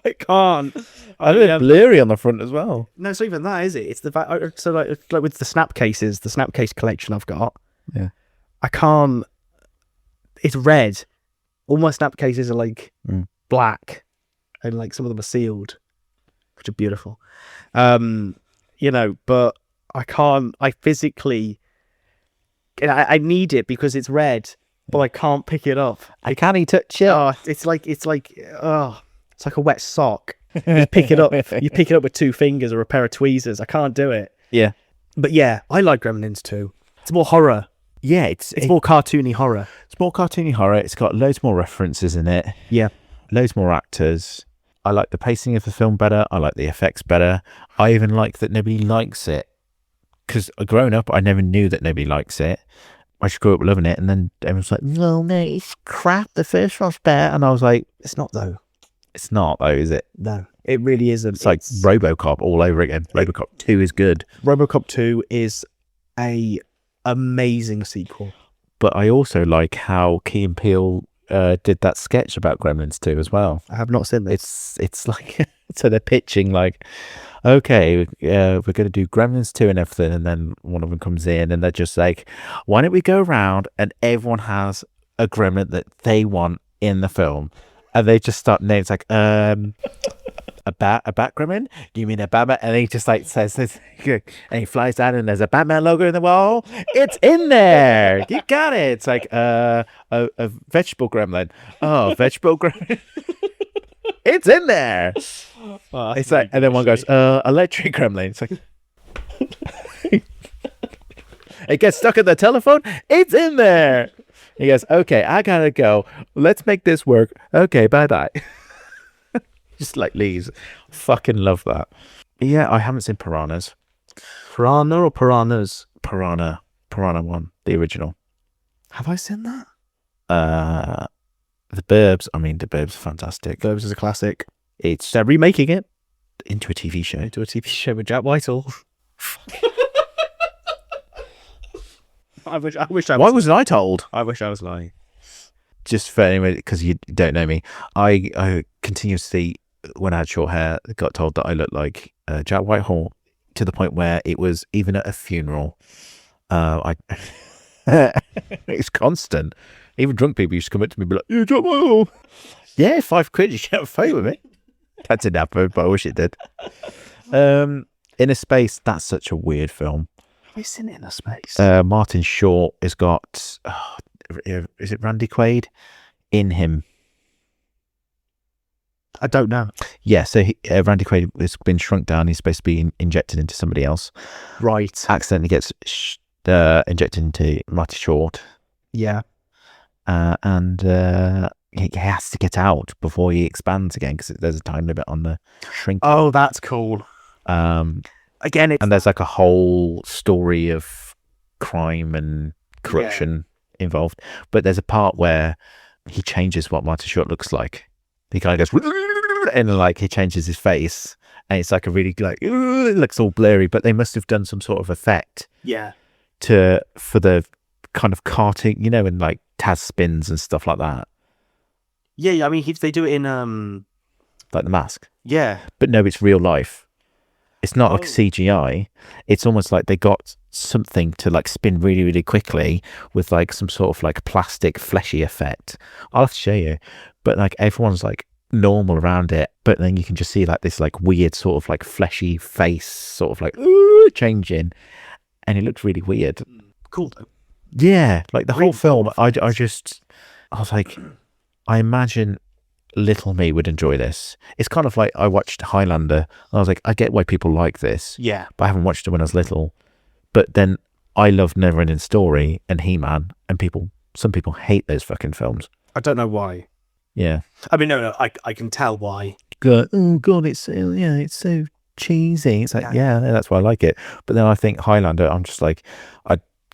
Speaker 5: I can't.
Speaker 4: I look blurry on the front as well.
Speaker 5: No, it's not even that, is it? It's the fact. So like with the snap cases, the snap case collection I've got.
Speaker 4: Yeah.
Speaker 5: I can't. It's red. All my snap cases are like black, and like some of them are sealed, which are beautiful. You know, but I can't. I physically. I need it because it's red, but I can't pick it up.
Speaker 4: I can't touch it.
Speaker 5: Oh, it's like a wet sock. You pick it up. You pick it up with two fingers or a pair of tweezers. I can't do it.
Speaker 4: Yeah.
Speaker 5: But yeah, I like Gremlins too. It's more horror.
Speaker 4: Yeah, it's
Speaker 5: more cartoony horror.
Speaker 4: It's more cartoony horror. It's got loads more references in it.
Speaker 5: Yeah.
Speaker 4: Loads more actors. I like the pacing of the film better. I like the effects better. I even like that nobody likes it. Because growing up, I never knew that nobody likes it. I just grew up loving it. And then everyone's like, no, it's crap. The first one's better. And I was like,
Speaker 5: It's not though.
Speaker 4: it's not though, is it?
Speaker 5: No, it really isn't.
Speaker 4: It's like RoboCop all over again. RoboCop 2 is good.
Speaker 5: RoboCop 2 is a amazing sequel.
Speaker 4: But I also like how Key and Peele did that sketch about Gremlins 2 as well.
Speaker 5: I have not seen this.
Speaker 4: It's like, so they're pitching like, okay, we're going to do Gremlins 2 and everything. And then one of them comes in and they're just like, why don't we go around and everyone has a gremlin that they want in the film? And they just start names like, a bat gremlin? You mean a Batman? And he just like says this, and he flies down and there's a Batman logo in the wall. It's in there. You got it. It's like a vegetable gremlin. Oh, vegetable gremlin. It's in there.
Speaker 5: Oh,
Speaker 4: It's like, and then one goes, electric gremlin. It's like, it gets stuck in the telephone. It's in there. He goes, okay, I gotta go. Let's make this work. Okay, bye. Just like leaves. Fucking love that. Yeah, I haven't seen Piranhas.
Speaker 5: Piranha or Piranhas?
Speaker 4: Piranha 1, the original.
Speaker 5: Have I seen that?
Speaker 4: The Burbs. I mean, The Burbs is fantastic.
Speaker 5: Burbs is a classic.
Speaker 4: It's
Speaker 5: They're remaking it
Speaker 4: into a TV show.
Speaker 5: into a TV show with Jack Whitehall. I wish I was.
Speaker 4: Why wasn't I told?
Speaker 5: I wish I was lying.
Speaker 4: Just for anyone, because you don't know me, I continuously when I had short hair, got told that I looked like Jack Whitehall, to the point where it was even at a funeral. I it's constant. Even drunk people used to come up to me and be like, "You Jack Whitehall." Yeah, £5. You should have a photo with me. That didn't happen, but I wish it did. Inner Space, that's such a weird film.
Speaker 5: Have you seen Inner Space?
Speaker 4: Martin Short has got, is it Randy Quaid in him?
Speaker 5: I don't know.
Speaker 4: Yeah, so Randy Quaid has been shrunk down. He's supposed to be injected into somebody else.
Speaker 5: Right.
Speaker 4: Accidentally gets injected into Marty Short.
Speaker 5: Yeah.
Speaker 4: And he has to get out before he expands again, because there's a time limit on the shrink.
Speaker 5: Oh, that's cool. Again,
Speaker 4: and there's like a whole story of crime and corruption involved. But there's a part where he changes what Marty Short looks like. He kind of goes, and like he changes his face, and it's like a really like, it looks all blurry. But they must have done some sort of effect, for the kind of cartoon, and like Taz spins and stuff like that.
Speaker 5: Yeah. I mean, they do it in
Speaker 4: like The Mask.
Speaker 5: Yeah,
Speaker 4: but no, it's real life. It's not like CGI. It's almost like they got something to like spin really, really quickly with like some sort of like plastic fleshy effect. I'll have to show you. But like everyone's like normal around it, but then you can just see like this like weird sort of like fleshy face sort of like changing, and it looked really weird.
Speaker 5: Cool though.
Speaker 4: Yeah, like the whole film, I was like, I imagine little me would enjoy this. It's kind of like I watched Highlander, and I was like, I get why people like this.
Speaker 5: Yeah.
Speaker 4: But I haven't watched it when I was little. But then I love Neverending Story and He-Man, and some people hate those fucking films.
Speaker 5: I don't know why.
Speaker 4: Yeah.
Speaker 5: I mean, no, I can tell why.
Speaker 4: Oh God, it's so cheesy. It's like, yeah, that's why I like it. But then I think Highlander, I'm just like,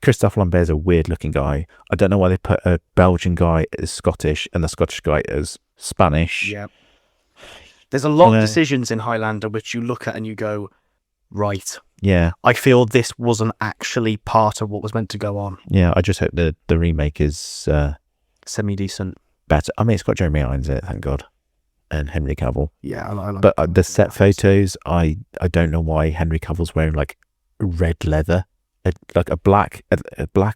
Speaker 4: Christophe Lambert's a weird looking guy. I don't know why they put a Belgian guy as Scottish and the Scottish guy as Spanish.
Speaker 5: Yeah. There's a lot of decisions in Highlander which you look at and you go, right.
Speaker 4: Yeah.
Speaker 5: I feel this wasn't actually part of what was meant to go on.
Speaker 4: Yeah, I just hope the remake is
Speaker 5: semi-decent.
Speaker 4: Better. I mean, it's got Jeremy Irons in it, thank God. And Henry Cavill.
Speaker 5: Yeah, I like
Speaker 4: But the set photos, I don't know why Henry Cavill's wearing like red leather. Like a black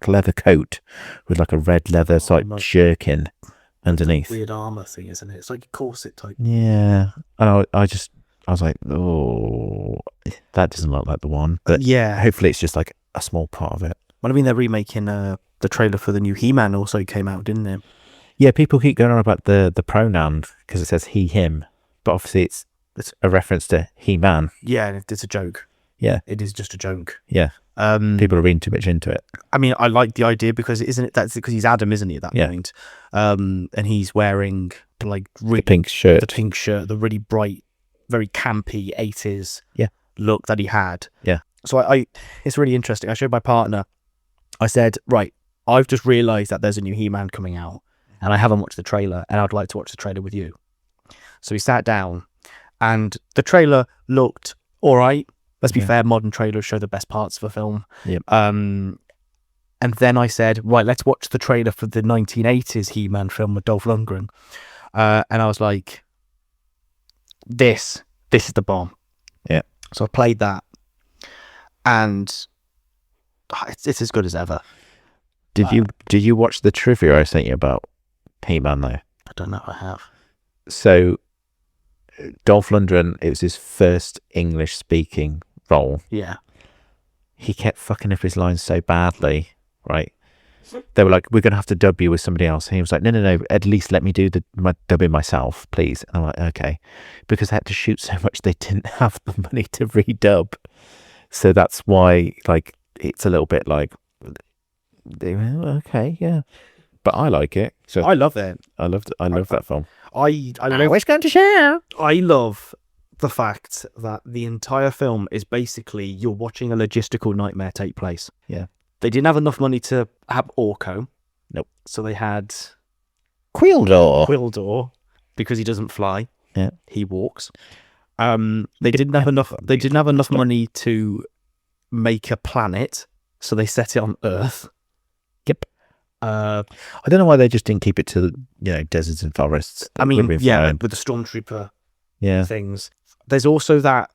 Speaker 4: leather coat with like a red leather jerkin underneath.
Speaker 5: Weird armor thing, isn't it? It's like a corset type.
Speaker 4: Yeah, and I was like, oh, that doesn't look like the one. But
Speaker 5: yeah,
Speaker 4: hopefully it's just like a small part of it.
Speaker 5: Well, I mean, they're remaking the trailer for the new He-Man also came out, didn't it?
Speaker 4: Yeah, people keep going on about the pronoun because it says he, him, but obviously it's a reference to He-Man.
Speaker 5: Yeah, it's a joke.
Speaker 4: Yeah,
Speaker 5: it is just a joke.
Speaker 4: Yeah. People are reading too much into it.
Speaker 5: I mean, I like the idea because that's because he's Adam, isn't he? At that point, and he's wearing like
Speaker 4: the pink shirt,
Speaker 5: the really bright, very campy 80s
Speaker 4: yeah
Speaker 5: look that he had.
Speaker 4: Yeah.
Speaker 5: So I it's really interesting. I showed my partner. I said, right, I've just realised that there's a new He-Man coming out, and I haven't watched the trailer, and I'd like to watch the trailer with you. So we sat down, and the trailer looked all right. Let's be fair, modern trailers show the best parts of a film.
Speaker 4: Yep.
Speaker 5: And then I said, right, let's watch the trailer for the 1980s He-Man film with Dolph Lundgren. And I was like, this is the bomb.
Speaker 4: Yeah.
Speaker 5: So I played that, and it's as good as ever.
Speaker 4: Did you watch the trivia I sent you about He-Man though?
Speaker 5: I don't know if I have.
Speaker 4: So Dolph Lundgren, it was his first English speaking role.
Speaker 5: Yeah.
Speaker 4: He kept fucking up his lines so badly, right? They were like, we're going to have to dub you with somebody else. And he was like, no, at least let me do my dubbing myself, please. And I'm like, okay. Because they had to shoot so much, they didn't have the money to redub. So that's why, like, it's a little bit like, okay, yeah. But I like it. So
Speaker 5: I love it.
Speaker 4: I love that film.
Speaker 5: I always going to share. I love the fact that the entire film is basically you're watching a logistical nightmare take place.
Speaker 4: Yeah.
Speaker 5: They didn't have enough money to have Orko.
Speaker 4: Nope.
Speaker 5: So they had
Speaker 4: Quildor
Speaker 5: because he doesn't fly.
Speaker 4: Yeah.
Speaker 5: He walks. They didn't have enough money to make a planet, so they set it on Earth.
Speaker 4: Yep. I don't know why they just didn't keep it to deserts and forests.
Speaker 5: I mean, yeah, with the Stormtrooper
Speaker 4: Yeah.
Speaker 5: things. There's also that,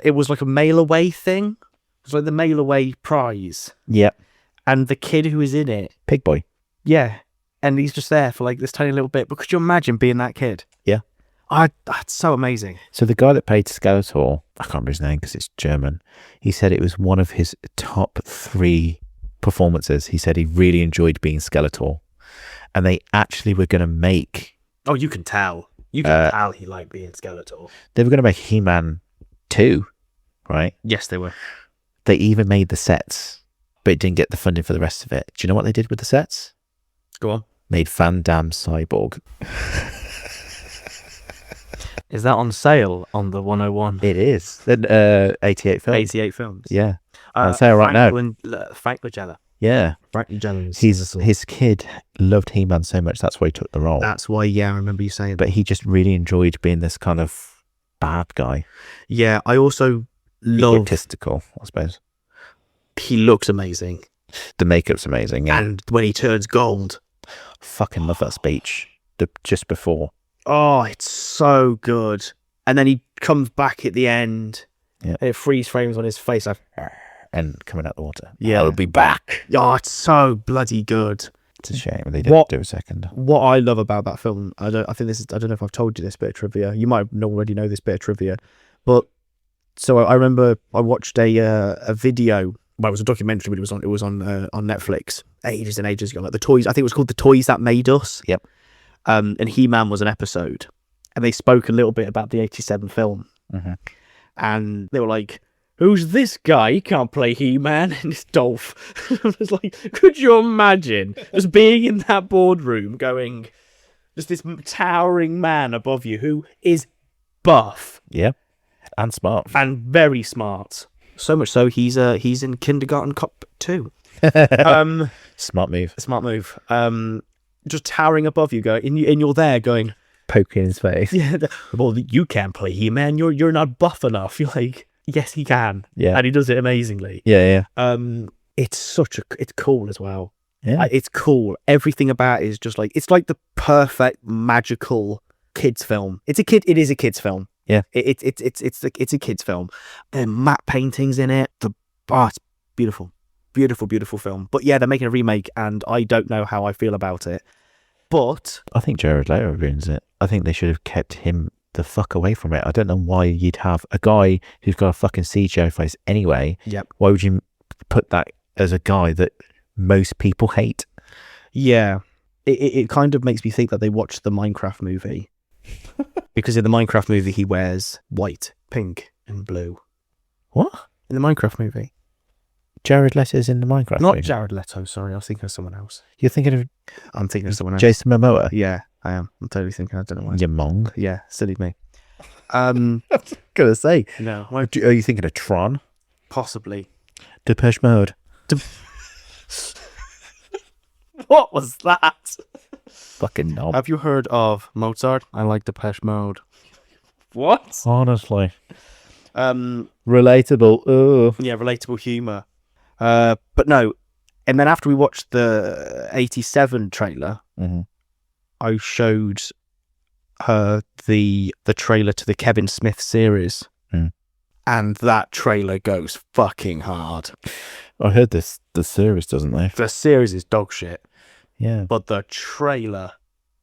Speaker 5: it was like a mail away thing. It was like the mail away prize.
Speaker 4: Yep.
Speaker 5: And the kid who is in it,
Speaker 4: Pig boy.
Speaker 5: yeah. And he's just there for like this tiny little bit. But could you imagine being that kid?
Speaker 4: Yeah.
Speaker 5: That's so amazing.
Speaker 4: So the guy that played Skeletor, I can't remember his name because it's German. He said it was one of his top 3 performances. He said he really enjoyed being Skeletor. And they actually were going to make...
Speaker 5: Oh, you can tell. You can tell he liked being Skeletor.
Speaker 4: They were going to make He-Man 2, right?
Speaker 5: Yes, they were.
Speaker 4: They even made the sets, but it didn't get the funding for the rest of it. Do you know what they did with the sets?
Speaker 5: Go on.
Speaker 4: Made Van Damme Cyborg.
Speaker 5: Is that on sale on the 101?
Speaker 4: It is. 88 films.
Speaker 5: 88 films.
Speaker 4: Yeah. On sale right now.
Speaker 5: Frank Langella.
Speaker 4: Yeah.
Speaker 5: Frank Langella.
Speaker 4: His kid loved He-Man so much, that's why he took the role.
Speaker 5: That's why, yeah, I remember you saying that.
Speaker 4: But he just really enjoyed being this kind of bad guy.
Speaker 5: Yeah, I also love...
Speaker 4: Egotistical, I suppose.
Speaker 5: He looks amazing.
Speaker 4: The makeup's amazing. Yeah.
Speaker 5: And when he turns gold...
Speaker 4: Fucking love that speech. Just before.
Speaker 5: Oh, it's so good. And then he comes back at the end.
Speaker 4: Yeah.
Speaker 5: And it freeze frames on his face.
Speaker 4: And coming out the water.
Speaker 5: Yeah.
Speaker 4: I'll be back.
Speaker 5: Oh, it's so bloody good.
Speaker 4: It's a shame they didn't do a second.
Speaker 5: What I love about that film, I don't know if I've told you this bit of trivia. You might already know this bit of trivia. But so I remember I watched a video. Well, it was a documentary, but it was on Netflix ages and ages ago. Like the toys, I think it was called The Toys That Made Us.
Speaker 4: Yep.
Speaker 5: And He-Man was an episode, and they spoke a little bit about the '87 film.
Speaker 4: Mm-hmm.
Speaker 5: And they were like, "Who's this guy? He can't play He-Man." And it's Dolph. I was like, could you imagine just being in that boardroom, going, just this towering man above you who is buff,
Speaker 4: Yeah. And smart.
Speaker 5: and very smart. So much so, he's in Kindergarten Cop 2.
Speaker 4: Smart move.
Speaker 5: Smart move. Just towering above you, and you're there going,
Speaker 4: Poking his face.
Speaker 5: yeah. Well, you can't play He-Man. You're not buff enough. You're like, yes, he can.
Speaker 4: Yeah.
Speaker 5: And he does it amazingly.
Speaker 4: Yeah.
Speaker 5: It's cool as well.
Speaker 4: Yeah.
Speaker 5: It's cool. Everything about it is just like, it's like the perfect magical kids film. It is a kids film.
Speaker 4: Yeah.
Speaker 5: It's a kids film. And matte paintings in it. It's beautiful. Beautiful film. But yeah, they're making a remake, and I don't know how I feel about it. But
Speaker 4: I think Jared Leto ruins it. I think they should have kept him the fuck away from it. I don't know why you'd have a guy who's got a fucking CGI face anyway.
Speaker 5: Yep.
Speaker 4: Why would you put that as a guy that most people hate?
Speaker 5: yeah, it kind of makes me think that they watched the Minecraft movie. Because in the Minecraft movie, he wears white, pink, and blue.
Speaker 4: What?
Speaker 5: In the Minecraft movie.
Speaker 4: Jared Leto's in the Minecraft
Speaker 5: Not
Speaker 4: movie?
Speaker 5: Jared Leto, sorry. I was thinking of someone else.
Speaker 4: You're thinking of
Speaker 5: I'm thinking of someone else.
Speaker 4: Jason Momoa?
Speaker 5: Yeah, I am. I'm totally thinking. I don't know why.
Speaker 4: You mong.
Speaker 5: Yeah, silly me.
Speaker 4: Gonna say.
Speaker 5: No,
Speaker 4: Are you thinking of Tron?
Speaker 5: possibly.
Speaker 4: Depeche Mode.
Speaker 5: What was that?
Speaker 4: Fucking knob.
Speaker 5: Have you heard of Mozart? I like Depeche Mode. What?
Speaker 4: Honestly.
Speaker 5: Um,
Speaker 4: Relatable. Oh.
Speaker 5: yeah, relatable humor. But no. And then after we watched the 87 trailer,
Speaker 4: Mm-hmm.
Speaker 5: I showed her the trailer to the Kevin Smith series.
Speaker 4: Mm.
Speaker 5: And that trailer goes fucking hard.
Speaker 4: I heard this. The series, doesn't they?
Speaker 5: The series is dog shit.
Speaker 4: Yeah.
Speaker 5: But the trailer,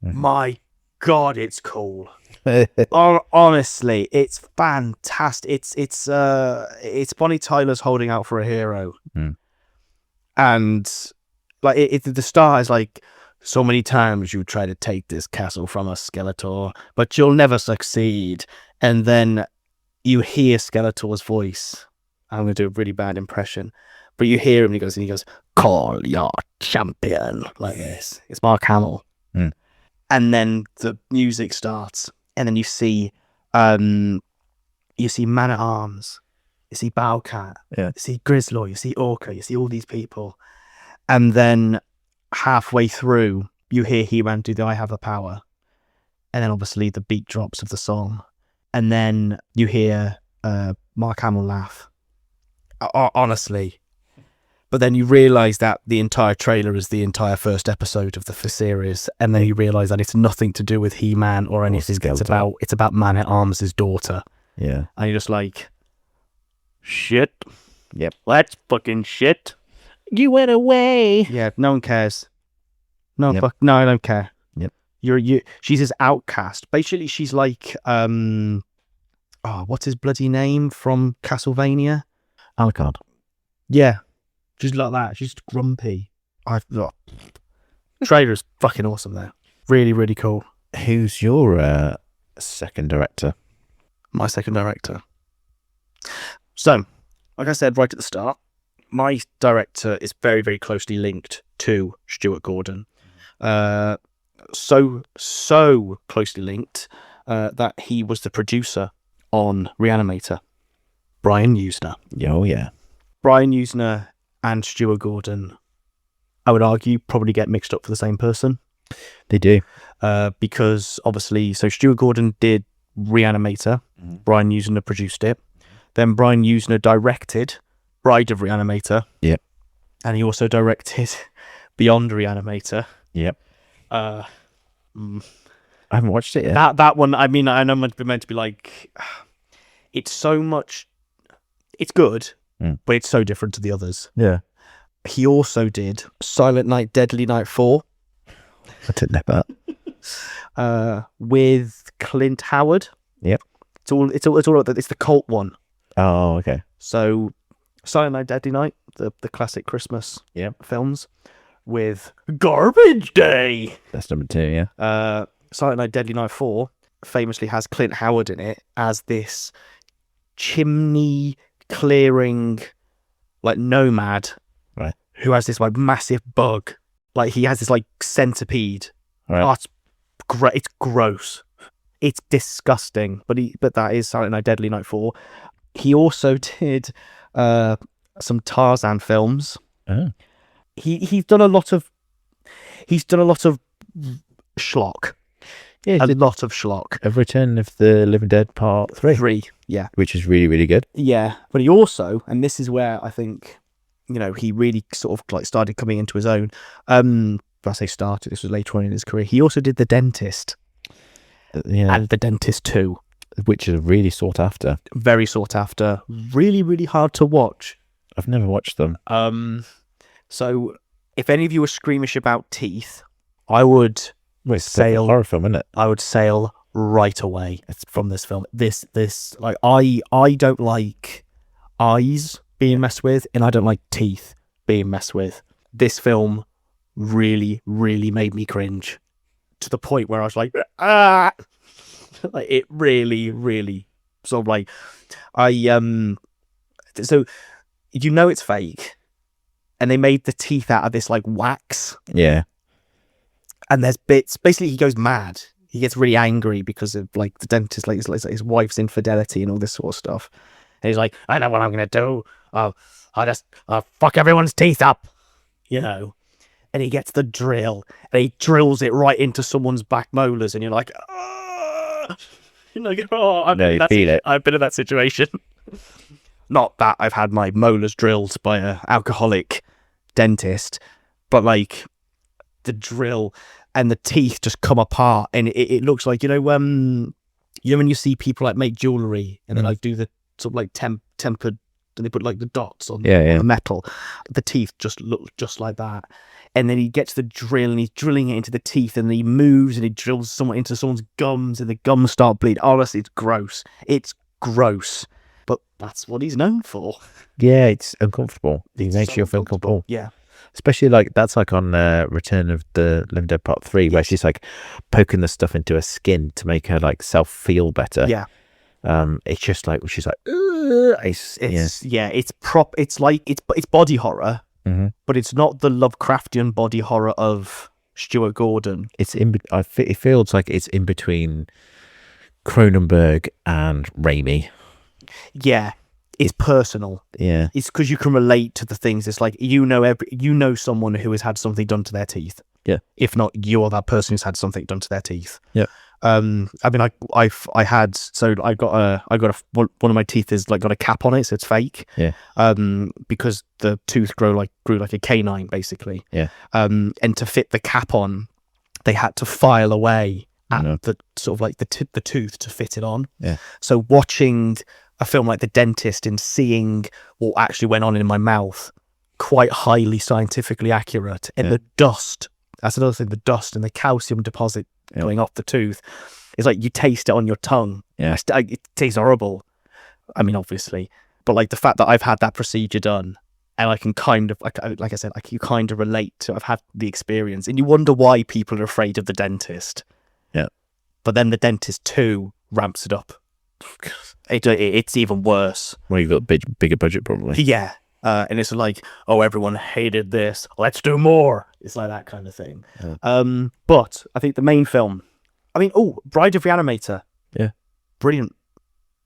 Speaker 4: Mhm.
Speaker 5: my God, it's cool. Honestly, it's fantastic. It's Bonnie Tyler's holding out for a hero.
Speaker 4: Mm.
Speaker 5: And like the star is like, so many times you try to take this castle from us, Skeletor, but you'll never succeed. And then you hear Skeletor's voice. I'm going to do a really bad impression, but you hear him and he goes, call your champion, like this. It's Mark Hamill.
Speaker 4: Mm.
Speaker 5: And then the music starts, and then you see Man at Arms, you see Bowcat,
Speaker 4: Yeah.
Speaker 5: you see Grizzly, you see Orca, you see all these people. And then halfway through, you hear He-Man do the I Have the Power. And then obviously the beat drops of the song. And then you hear Mark Hamill laugh. Honestly, But then you realise that the entire trailer is the entire first episode of the series, and then you realise that it's nothing to do with He-Man or anything. It's about Man-at-Arms' daughter.
Speaker 4: Yeah.
Speaker 5: And you're just like, shit.
Speaker 4: Yep.
Speaker 5: That's fucking shit.
Speaker 4: You went away.
Speaker 5: Yeah, no one cares. No,
Speaker 4: Yep.
Speaker 5: no, I don't care.
Speaker 4: Yep.
Speaker 5: She's his outcast. Basically, she's like, what's his bloody name from Castlevania?
Speaker 4: Alucard.
Speaker 5: Yeah, she's like that. She's grumpy. Trailer's fucking awesome there. Really, really cool.
Speaker 4: Who's your second director?
Speaker 5: My second director. So, like I said right at the start, my director is very, very closely linked to Stuart Gordon. So closely linked that he was the producer on Reanimator. Brian Usner.
Speaker 4: Oh, yeah.
Speaker 5: Brian Usner and Stuart Gordon, I would argue, probably get mixed up for the same person.
Speaker 4: They do.
Speaker 5: Because obviously, so Stuart Gordon did Reanimator. Brian Usner produced it. Then Brian Usner directed Bride of Reanimator.
Speaker 4: Yep.
Speaker 5: And he also directed Beyond Reanimator.
Speaker 4: Yep.
Speaker 5: I
Speaker 4: haven't watched it yet.
Speaker 5: That one, I mean, I know it's meant to be like, it's so much, it's good, but it's so different to the others.
Speaker 4: Yeah.
Speaker 5: He also did Silent Night, Deadly Night 4.
Speaker 4: I didn't know that.
Speaker 5: With Clint Howard.
Speaker 4: Yep.
Speaker 5: It's all it's the cult one.
Speaker 4: Oh, okay.
Speaker 5: So Silent Night, Deadly Night, the classic Christmas films, with Garbage Day.
Speaker 4: That's number 2, yeah.
Speaker 5: Silent Night, Deadly Night 4 famously has Clint Howard in it as this chimney clearing like nomad,
Speaker 4: right? Who
Speaker 5: Who has this like massive bug, like he has this like centipede.
Speaker 4: Right.
Speaker 5: Oh, it's great. It's gross. It's disgusting. But that is Silent Night, Deadly Night 4. He also did some Tarzan films.
Speaker 4: Oh.
Speaker 5: He's done a lot of schlock.
Speaker 4: Yeah,
Speaker 5: A lot of schlock.
Speaker 4: A Return of the Living Dead Part 3.
Speaker 5: Yeah.
Speaker 4: Which is really, really good.
Speaker 5: Yeah. But he also, and this is where I think, he really sort of like started coming into his own. But I say started, this was later on in his career. He also did The Dentist.
Speaker 4: Yeah.
Speaker 5: And The Dentist 2.
Speaker 4: Which is really sought after.
Speaker 5: Very sought after. Really, really hard to watch.
Speaker 4: I've never watched them.
Speaker 5: So if any of you are squeamish about teeth, I would
Speaker 4: It's a horror film, isn't it?
Speaker 5: I would sail right away from this film. This like I don't like eyes being messed with, and I don't like teeth being messed with. This film really, really made me cringe to the point where I was like, ah, like it really, really sort of like so it's fake, and they made the teeth out of this like wax.
Speaker 4: Yeah.
Speaker 5: And there's bits, basically he goes mad. He gets really angry because of like the dentist, like his wife's infidelity and all this sort of stuff. And he's like, I know what I'm going to do. I'll just fuck everyone's teeth up, And he gets the drill and he drills it right into someone's back molars. And you're like, you
Speaker 4: feel it.
Speaker 5: I've been in that situation. Not that I've had my molars drilled by an alcoholic dentist, but like the drill and the teeth just come apart, and it looks like when you see people like make jewelry and they like do the sort of like tempered, and they put like the dots on the metal. The teeth just look just like that. And then he gets the drill and he's drilling it into the teeth, and he moves and he drills someone into someone's gums, and the gums start bleeding. Honestly, it's gross. It's gross. But that's what he's known for.
Speaker 4: Yeah, it's uncomfortable. It makes you feel uncomfortable.
Speaker 5: Yeah.
Speaker 4: Especially that's like on Return of the Living Dead Part 3, where she's like poking the stuff into her skin to make her like self feel better.
Speaker 5: Yeah.
Speaker 4: It's just like she's like,
Speaker 5: it's body horror, but it's not the Lovecraftian body horror of Stuart Gordon.
Speaker 4: It feels like it's in between Cronenberg and Rami.
Speaker 5: Yeah. It's personal.
Speaker 4: Yeah.
Speaker 5: It's because you can relate to the things. It's like, someone who has had something done to their teeth.
Speaker 4: Yeah.
Speaker 5: If not, you're that person who's had something done to their teeth.
Speaker 4: Yeah.
Speaker 5: I mean, I had one of my teeth is like got a cap on it, so it's fake.
Speaker 4: Yeah.
Speaker 5: Because the tooth grew like a canine basically.
Speaker 4: Yeah.
Speaker 5: And to fit the cap on, they had to file away at
Speaker 4: No.
Speaker 5: the sort of like the tooth to fit it on.
Speaker 4: Yeah.
Speaker 5: So watching a film like The Dentist and seeing what actually went on in my mouth, quite highly scientifically accurate, and the dust. That's another thing. The dust and the calcium deposit going off the tooth. It's like you taste it on your tongue.
Speaker 4: Yeah.
Speaker 5: It tastes horrible. I mean, obviously, but like the fact that I've had that procedure done, and I can kind of, like I said, you kind of relate to. I've had the experience, and you wonder why people are afraid of The Dentist.
Speaker 4: Yeah.
Speaker 5: But then The Dentist 2 ramps it up. It's even worse.
Speaker 4: Well, you've got a bigger budget, probably.
Speaker 5: Yeah. And it's like, oh, everyone hated this. Let's do more. It's like that kind of thing.
Speaker 4: Yeah.
Speaker 5: But I think the main film, Bride of Reanimator.
Speaker 4: Yeah.
Speaker 5: Brilliant.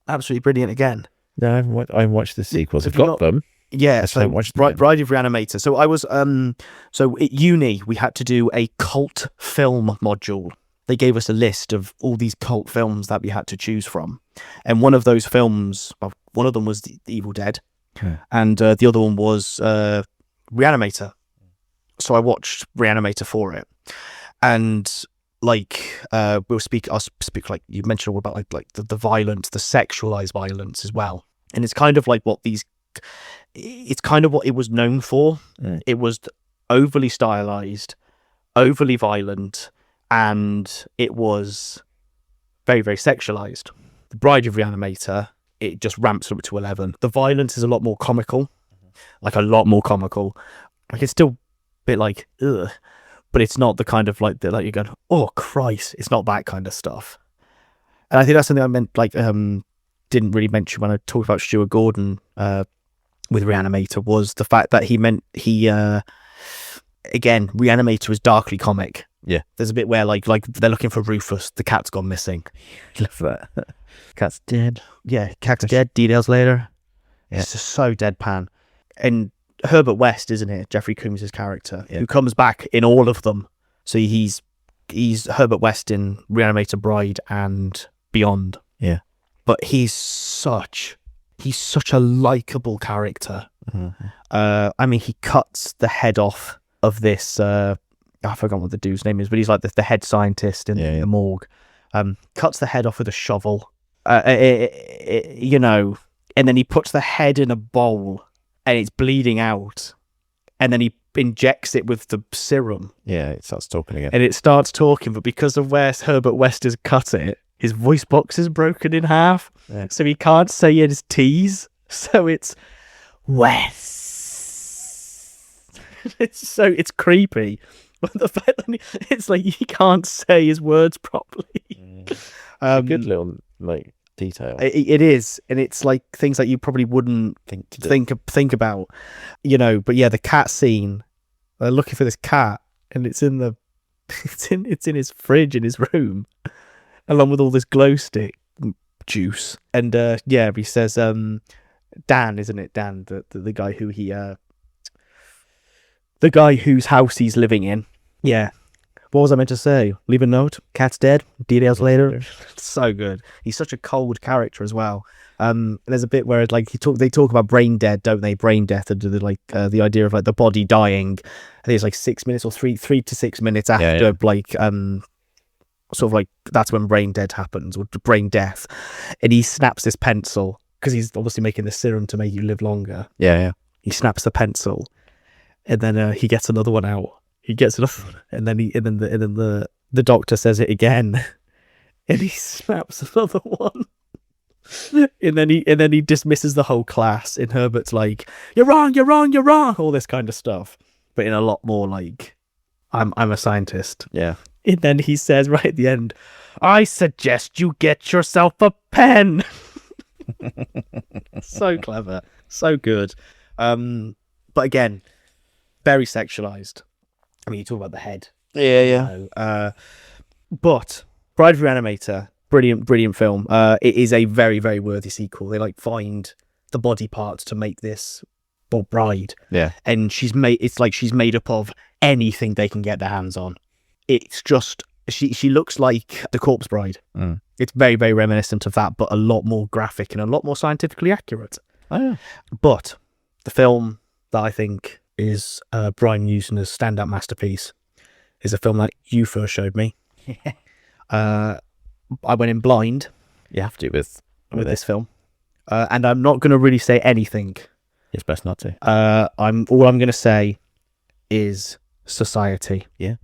Speaker 5: Absolutely brilliant again.
Speaker 4: No, I haven't watched the sequels. I've
Speaker 5: Have you
Speaker 4: got them.
Speaker 5: Yeah,
Speaker 4: so watch
Speaker 5: Bride of Reanimator. So I was so at uni we had to do a cult film module. They gave us a list of all these cult films that we had to choose from, and one of those films, one of them was The Evil Dead, and the other one was Reanimator. So I watched Reanimator for it, and I'll speak like you mentioned all about like the violence, the sexualized violence as well, and it's kind of like it's kind of what it was known for. It was overly stylized, overly violent, and it was very, very sexualized. The Bride of Reanimator, it just ramps up to 11. The violence is a lot more comical, like a lot more comical. Like it's still a bit like, ugh, but it's not the kind of like that you're going, oh Christ, it's not that kind of stuff. And I think that's something I meant, didn't really mention when I talked about Stuart Gordon with Reanimator, was the fact that again, Reanimator is darkly comic.
Speaker 4: Yeah.
Speaker 5: There's a bit where like they're looking for Rufus, the cat's gone missing.
Speaker 4: Love that. Cat's dead.
Speaker 5: Yeah, cat's dead, details later.
Speaker 4: Yeah.
Speaker 5: It's just so deadpan. And Herbert West, isn't it? Jeffrey Combs' character, who comes back in all of them. So he's Herbert West in Reanimator, Bride and Beyond.
Speaker 4: Yeah.
Speaker 5: But he's such a likable character.
Speaker 4: Mm-hmm.
Speaker 5: I mean, he cuts the head off of this I forgot what the dude's name is, but he's like the head scientist in the morgue. Cuts the head off with a shovel, and then he puts the head in a bowl and it's bleeding out, and then he injects it with the serum.
Speaker 4: Yeah, it starts talking again.
Speaker 5: And it starts talking, but because of where Herbert West has cut it, his voice box is broken in half, so he can't say his T's. So it's West. It's creepy. But the fact that it's like he can't say his words properly.
Speaker 4: Good little detail.
Speaker 5: It is, and it's like things that you probably wouldn't think about, But yeah, the cat scene. They're looking for this cat, and it's in his fridge in his room, along with all this glow stick juice. And he says, Dan, isn't it? Dan, the guy who the guy whose house he's living in. Yeah. What was I meant to say? Leave a note. Cat's dead. Details later. So good. He's such a cold character as well. There's a bit where they talk about brain dead, don't they? Brain death, and the idea of the body dying. I think it's 6 minutes or 3 to 6 minutes after that's when brain dead happens, or brain death. And he snaps this pencil because he's obviously making the serum to make you live longer.
Speaker 4: Yeah.
Speaker 5: He snaps the pencil. And then he gets another one out. He gets another one, and then the doctor says it again, and he snaps another one. and then he dismisses the whole class. And Herbert's like, "You're wrong, you're wrong, you're wrong," all this kind of stuff, but in a lot more like, "I'm a scientist."
Speaker 4: Yeah.
Speaker 5: And then he says right at the end, "I suggest you get yourself a pen." So clever, so good. But again, very sexualized. I mean, you talk about the head.
Speaker 4: Yeah.
Speaker 5: But Bride of Reanimator, brilliant film. It is a very, very worthy sequel. They find the body parts to make this bride.
Speaker 4: Yeah.
Speaker 5: And she's made up of anything they can get their hands on. It's She looks like the Corpse Bride.
Speaker 4: Mm.
Speaker 5: It's very, very reminiscent of that, but a lot more graphic and a lot more scientifically accurate.
Speaker 4: Oh, yeah.
Speaker 5: But the film that I think is Brian Usner's standout masterpiece is a film that you first showed me. I went in blind
Speaker 4: You have to with
Speaker 5: this film, and I'm not going to really say anything.
Speaker 4: It's best not to.
Speaker 5: All I'm going to say is Society.
Speaker 4: Yeah.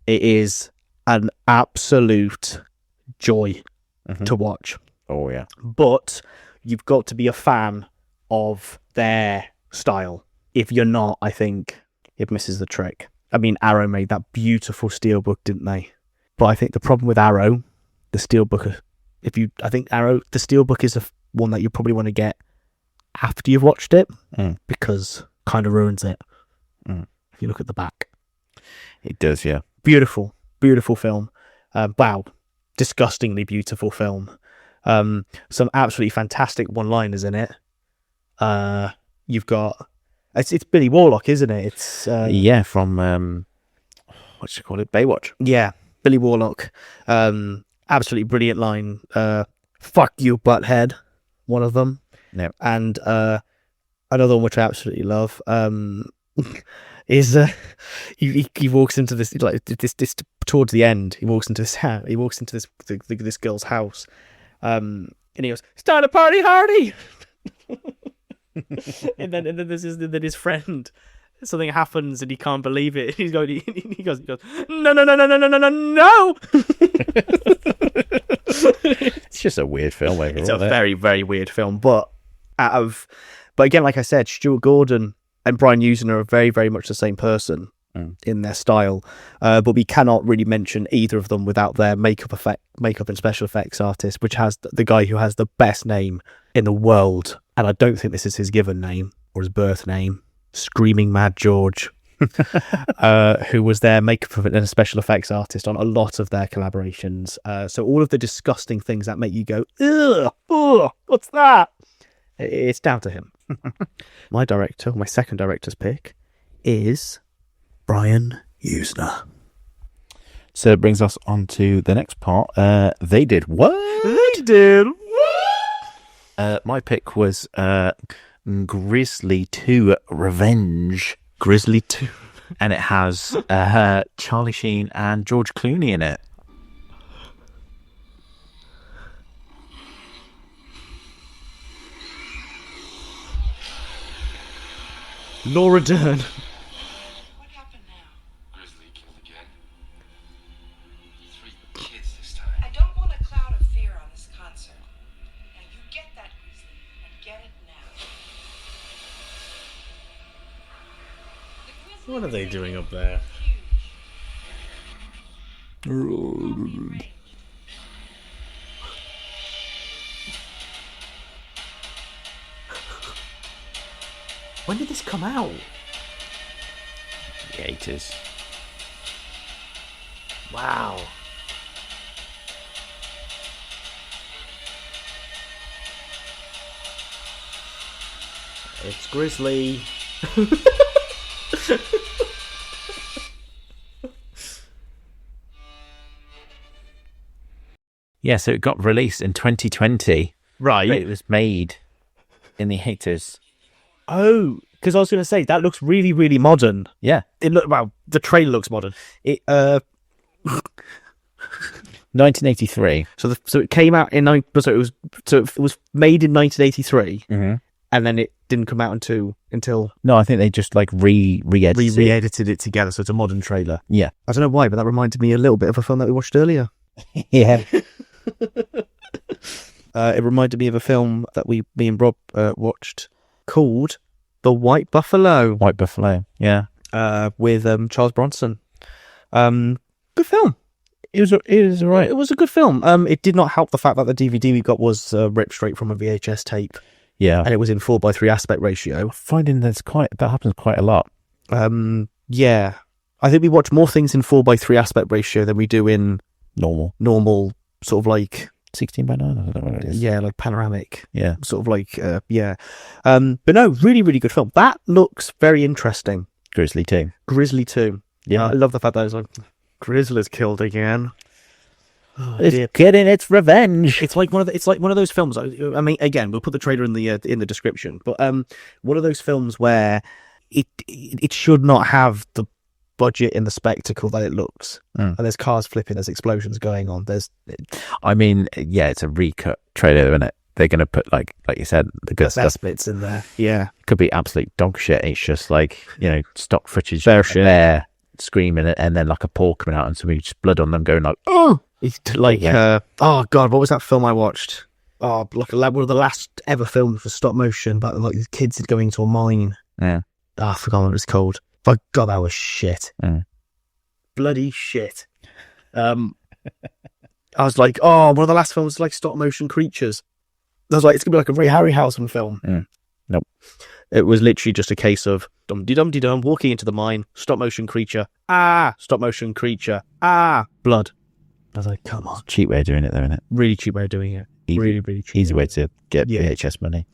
Speaker 5: It is an absolute joy to watch.
Speaker 4: Oh, yeah.
Speaker 5: But you've got to be a fan of their style. If you're not, I think it misses the trick. I mean, Arrow made that beautiful steelbook, didn't they? But I think the problem with Arrow, the steelbook, I think Arrow, the steelbook is one that you probably want to get after you've watched it, because kind of ruins it. If you look at the back,
Speaker 4: It does, yeah.
Speaker 5: beautiful, beautiful film. Wow, disgustingly beautiful film. Some absolutely fantastic one-liners in it. You've got it's Billy Warlock, isn't it? It's
Speaker 4: Yeah, from what should you call it? Baywatch.
Speaker 5: yeah, Billy Warlock. Absolutely brilliant line. Fuck you, butthead. One of them.
Speaker 4: Yeah.
Speaker 5: And another one which I absolutely love is he walks into this this towards the end. He walks into this house. He walks into this girl's house, and he goes, "Start a party, Hardy!" and then his friend. Something happens and he can't believe it. He goes, no.
Speaker 4: It's just a weird film overall.
Speaker 5: It's a very, very weird film, but again, like I said, Stuart Gordon and Brian Usner are very, very much the same person in their style. But we cannot really mention either of them without their makeup and special effects artist, which has the guy who has the best name in the world, and I don't think this is his given name or his birth name. Screaming Mad George, who was their makeup and special effects artist on a lot of their collaborations. So all of the disgusting things that make you go, ugh, what's that? It's down to him. My second director's pick is Brian Usner.
Speaker 4: So it brings us on to the next part. They did what?
Speaker 5: They did what?
Speaker 4: My pick was Grizzly 2 Revenge.
Speaker 5: Grizzly 2.
Speaker 4: And it has Charlie Sheen and George Clooney in it.
Speaker 5: Laura Dern.
Speaker 3: What happened now? Grizzly killed again. 3 kids this time.
Speaker 6: I don't want a cloud of fear on this concert. Now you get that, Grizzly, and get it now.
Speaker 5: What are they doing up there? When did this come out?
Speaker 4: The 80s.
Speaker 5: Wow. It's Grizzly.
Speaker 4: Yeah, so it got released in 2020.
Speaker 5: Right.
Speaker 4: But it was made in the 80s.
Speaker 5: Oh, because I was going to say that looks really, really modern.
Speaker 4: Yeah.
Speaker 5: The trailer looks modern. It
Speaker 4: 1983.
Speaker 5: so it came out in it was made in 1983, and then it didn't come out until
Speaker 4: No, I think they just like re-edited it.
Speaker 5: re-edited it together, so it's a modern trailer.
Speaker 4: Yeah.
Speaker 5: I don't know why, but that reminded me a little bit of a film that we watched earlier.
Speaker 4: Yeah.
Speaker 5: It reminded me of a film that me and Rob watched called The White Buffalo.
Speaker 4: White Buffalo. Yeah.
Speaker 5: With Charles Bronson. Good film.
Speaker 4: It was alright.
Speaker 5: It was a good film. It did not help the fact that the DVD we got was ripped straight from a VHS tape,
Speaker 4: Yeah.
Speaker 5: and it was in 4:3 aspect ratio.
Speaker 4: Finding that happens quite a lot.
Speaker 5: Yeah, I think we watch more things in 4:3 aspect ratio than we do in normal sort of like
Speaker 4: 16:9. I don't know what it is.
Speaker 5: yeah, like panoramic.
Speaker 4: Yeah.
Speaker 5: Sort of like yeah. But no, really, really good film. That looks very interesting.
Speaker 4: Grizzly 2.
Speaker 5: Grizzly 2.
Speaker 4: Yeah.
Speaker 5: I love the fact that it's like Grizzly's killed again. Oh,
Speaker 4: It's
Speaker 5: dear.
Speaker 4: getting its revenge.
Speaker 5: It's like one of those films. I mean, again, we'll put the trailer in the description. But one of those films where it should not have the budget in the spectacle that it looks. And there's cars flipping, there's explosions going on.
Speaker 4: I mean, yeah, it's a recut trailer, isn't it? They're going to put, like you said, the good stuff.
Speaker 5: Best bits in there. Yeah.
Speaker 4: Could be absolute dog shit. It's just like, stock footage.
Speaker 5: Fair shit.
Speaker 4: Bear screaming it, and then like a paw coming out and some blood on them going like, oh!
Speaker 5: Oh God, what was that film I watched? Oh, like one of the last ever films for stop motion about like these kids going to a mine.
Speaker 4: Yeah.
Speaker 5: Oh, I forgot what it was called. But God, that was shit. Bloody shit. I was like, oh, one of the last films was like stop motion creatures. I was like, it's gonna be like a very Harryhausen film.
Speaker 4: Nope.
Speaker 5: It was literally just a case of dum-de-dum-de-dum, walking into the mine, stop motion creature, stop motion creature, blood. I was like, come on.
Speaker 4: Cheap way of doing it, though, isn't it?
Speaker 5: Really cheap way of doing it.
Speaker 4: Easy.
Speaker 5: Really, really cheap.
Speaker 4: Easy way to get VHS money.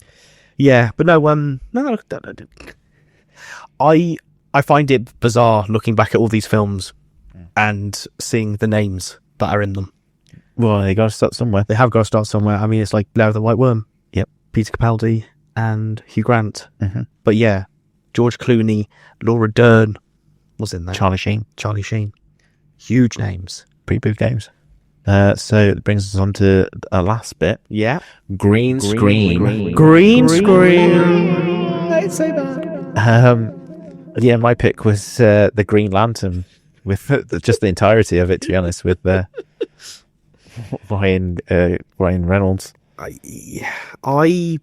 Speaker 5: Yeah, but no, I find it bizarre looking back at all these films and seeing the names that are in them.
Speaker 4: Well, they got to start somewhere.
Speaker 5: They have got to start somewhere. I mean, it's like Blair the White Worm.
Speaker 4: Yep.
Speaker 5: Peter Capaldi and Hugh Grant.
Speaker 4: Mm-hmm.
Speaker 5: But yeah, George Clooney, Laura Dern was in there.
Speaker 4: Charlie Sheen.
Speaker 5: Huge names.
Speaker 4: Pretty big names. So it brings us on to our last bit.
Speaker 5: Yeah.
Speaker 4: Green screen.
Speaker 5: Green screen. I'd say that.
Speaker 4: Yeah, my pick was the Green Lantern with just the entirety of it, to be honest, with Ryan Reynolds. I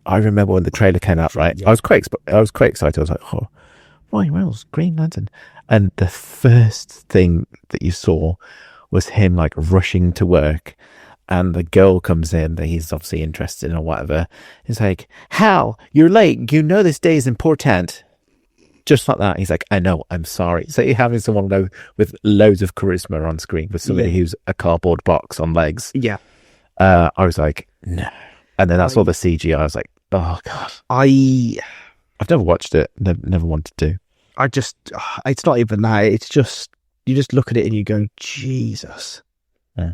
Speaker 4: remember when the trailer came out, right? Yeah. I was quite excited. I was like, oh, Ryan Reynolds, Green Lantern. And the first thing that you saw was him like rushing to work, and the girl comes in that he's obviously interested in or whatever. He's like, Hal, you're late. You know this day is important. Just like that. He's like, I know, I'm sorry. So you're having someone with loads of charisma on screen with somebody who's a cardboard box on legs.
Speaker 5: Yeah.
Speaker 4: I was like, no. And then I saw the CGI. I was like, oh God. I've never watched it. Never wanted to.
Speaker 5: It's not even that. It's just, you just look at it and you go, Jesus.
Speaker 4: Yeah.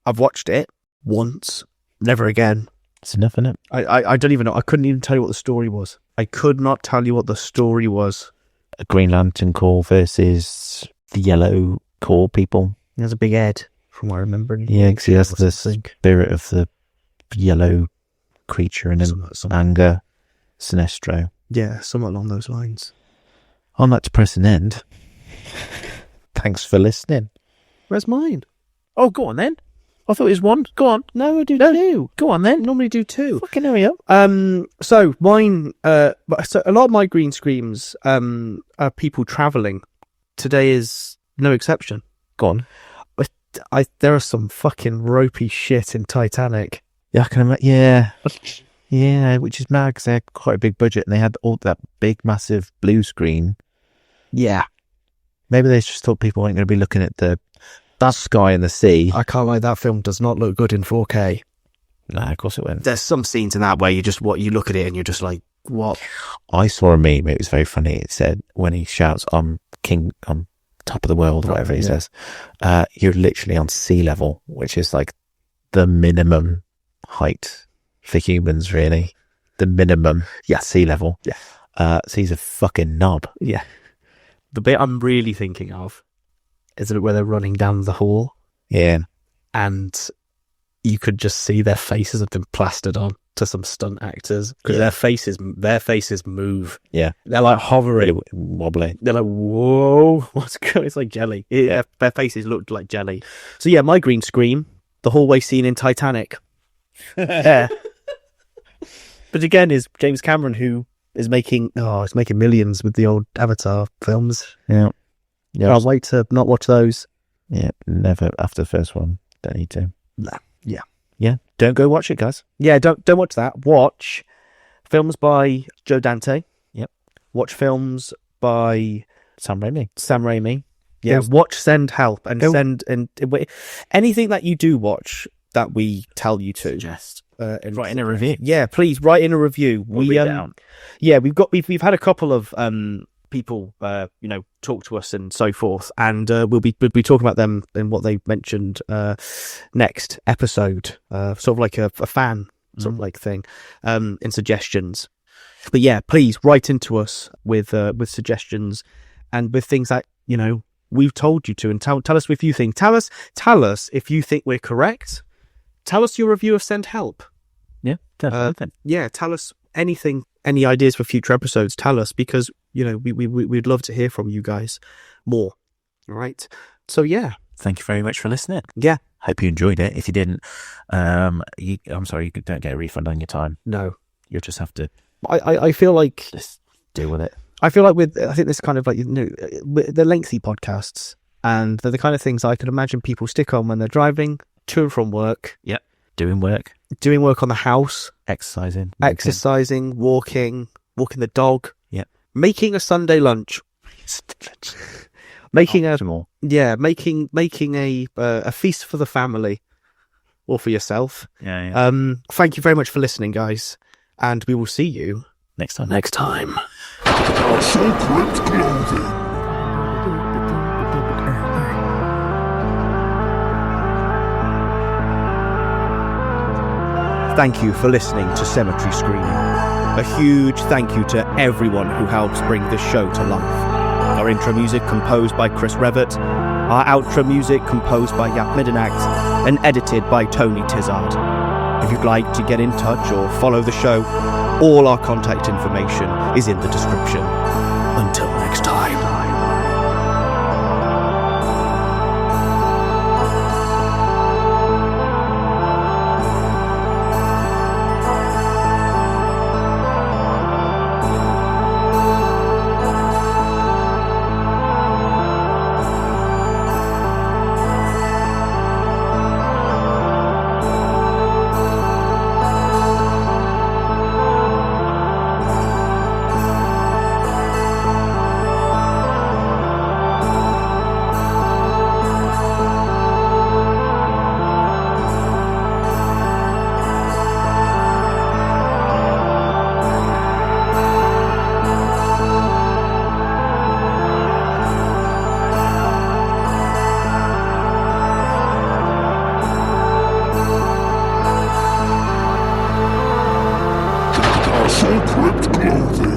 Speaker 5: I've watched it once, never again.
Speaker 4: It's enough, isn't it?
Speaker 5: I don't even know. I couldn't even tell you what the story was. I could not tell you what the story was.
Speaker 4: A Green Lantern Corps versus the Yellow Corps people.
Speaker 5: He has a big head, from what I remember.
Speaker 4: Yeah, because he has the spirit of the yellow creature in him. Anger, Sinestro.
Speaker 5: Yeah, somewhat along those lines.
Speaker 4: On that depressing end, thanks for listening.
Speaker 5: Where's mine?
Speaker 4: Oh, go on then. I thought it was one. Go on.
Speaker 5: No, I do two.
Speaker 4: Go on then.
Speaker 5: Normally do two.
Speaker 4: Fucking hurry up.
Speaker 5: So mine. So a lot of my green screens are people traveling. Today is no exception.
Speaker 4: Go on.
Speaker 5: There are some fucking ropey shit in Titanic.
Speaker 4: Yeah, I can imagine. Yeah, which is mad because they had quite a big budget and they had all that big, massive blue screen.
Speaker 5: Yeah.
Speaker 4: Maybe they just thought people weren't going to be looking at the sky and the sea.
Speaker 5: I can't lie, that film does not look good in 4K.
Speaker 4: No, of course it won't.
Speaker 5: There's some scenes in that where you look at it and you're just like, what?
Speaker 4: I saw a meme, it was very funny. It said, when he shouts, I'm king, I'm top of the world, or whatever he says, you're literally on sea level, which is like the minimum height for humans, really. The minimum sea level.
Speaker 5: Yeah.
Speaker 4: So he's a fucking knob.
Speaker 5: Yeah. The bit I'm really thinking of is the bit where they're running down the hall.
Speaker 4: Yeah.
Speaker 5: And you could just see their faces have been plastered on to some stunt actors because their faces move.
Speaker 4: Yeah.
Speaker 5: They're like hovering.
Speaker 4: Really wobbly.
Speaker 5: They're like, whoa, what's going on? It's like jelly. Their faces looked like jelly. So yeah, my green screen, the hallway scene in Titanic. Yeah. But again, is James Cameron, who is making millions with the old Avatar films.
Speaker 4: Yeah. Yeah.
Speaker 5: I'll wait to not watch those.
Speaker 4: Yeah, never after the first one. Don't need to.
Speaker 5: No. Yeah.
Speaker 4: Yeah. Don't go watch it, guys.
Speaker 5: Yeah, don't watch that. Watch films by Joe Dante.
Speaker 4: Yep.
Speaker 5: Watch films by
Speaker 4: Sam Raimi.
Speaker 5: Yeah.
Speaker 4: Go.
Speaker 5: Watch Send Help and anything that you do watch that we tell you to.
Speaker 4: Just write in a review.
Speaker 5: Yeah, please write in a review.
Speaker 4: We'll read it out.
Speaker 5: Yeah, we've had a couple of people, talk to us and so forth. And we'll be talking about them in what they mentioned next episode, sort of like a fan sort of like thing, in suggestions. But yeah, please write into us with suggestions and with things that, we've told you to, and tell us if you think. Tell us if you think we're correct. Tell us your review of Send Help.
Speaker 4: Yeah, definitely.
Speaker 5: Yeah, tell us anything, any ideas for future episodes. Tell us, because we'd love to hear from you guys more. All right. So yeah,
Speaker 4: Thank you very much for listening.
Speaker 5: yeah,
Speaker 4: Hope you enjoyed it. If you didn't, I'm sorry, you don't get a refund on your time.
Speaker 5: no,
Speaker 4: You'll just have to
Speaker 5: I feel like
Speaker 4: just deal with it.
Speaker 5: I think this kind of like they're lengthy podcasts, and they're the kind of things I can imagine people stick on when they're driving to and from work,
Speaker 4: Doing work,
Speaker 5: doing work on the house,
Speaker 4: exercising, walking.
Speaker 5: exercising, walking the dog,
Speaker 4: Yep.
Speaker 5: making a Sunday lunch, making a
Speaker 4: Optimal.
Speaker 5: making a feast for the family or for yourself.
Speaker 4: Yeah.
Speaker 5: Thank you very much for listening, guys, and we will see you
Speaker 4: Next time.
Speaker 5: next time. Thank you for listening to Cemetery Screening. A huge thank you to everyone who helps bring this show to life. Our intro music composed by Chris Revett, our outro music composed by Yap Middenact, and edited by Tony Tizard. If you'd like to get in touch or follow the show, all our contact information is in the description. Until next time.
Speaker 7: Crypt Clothing.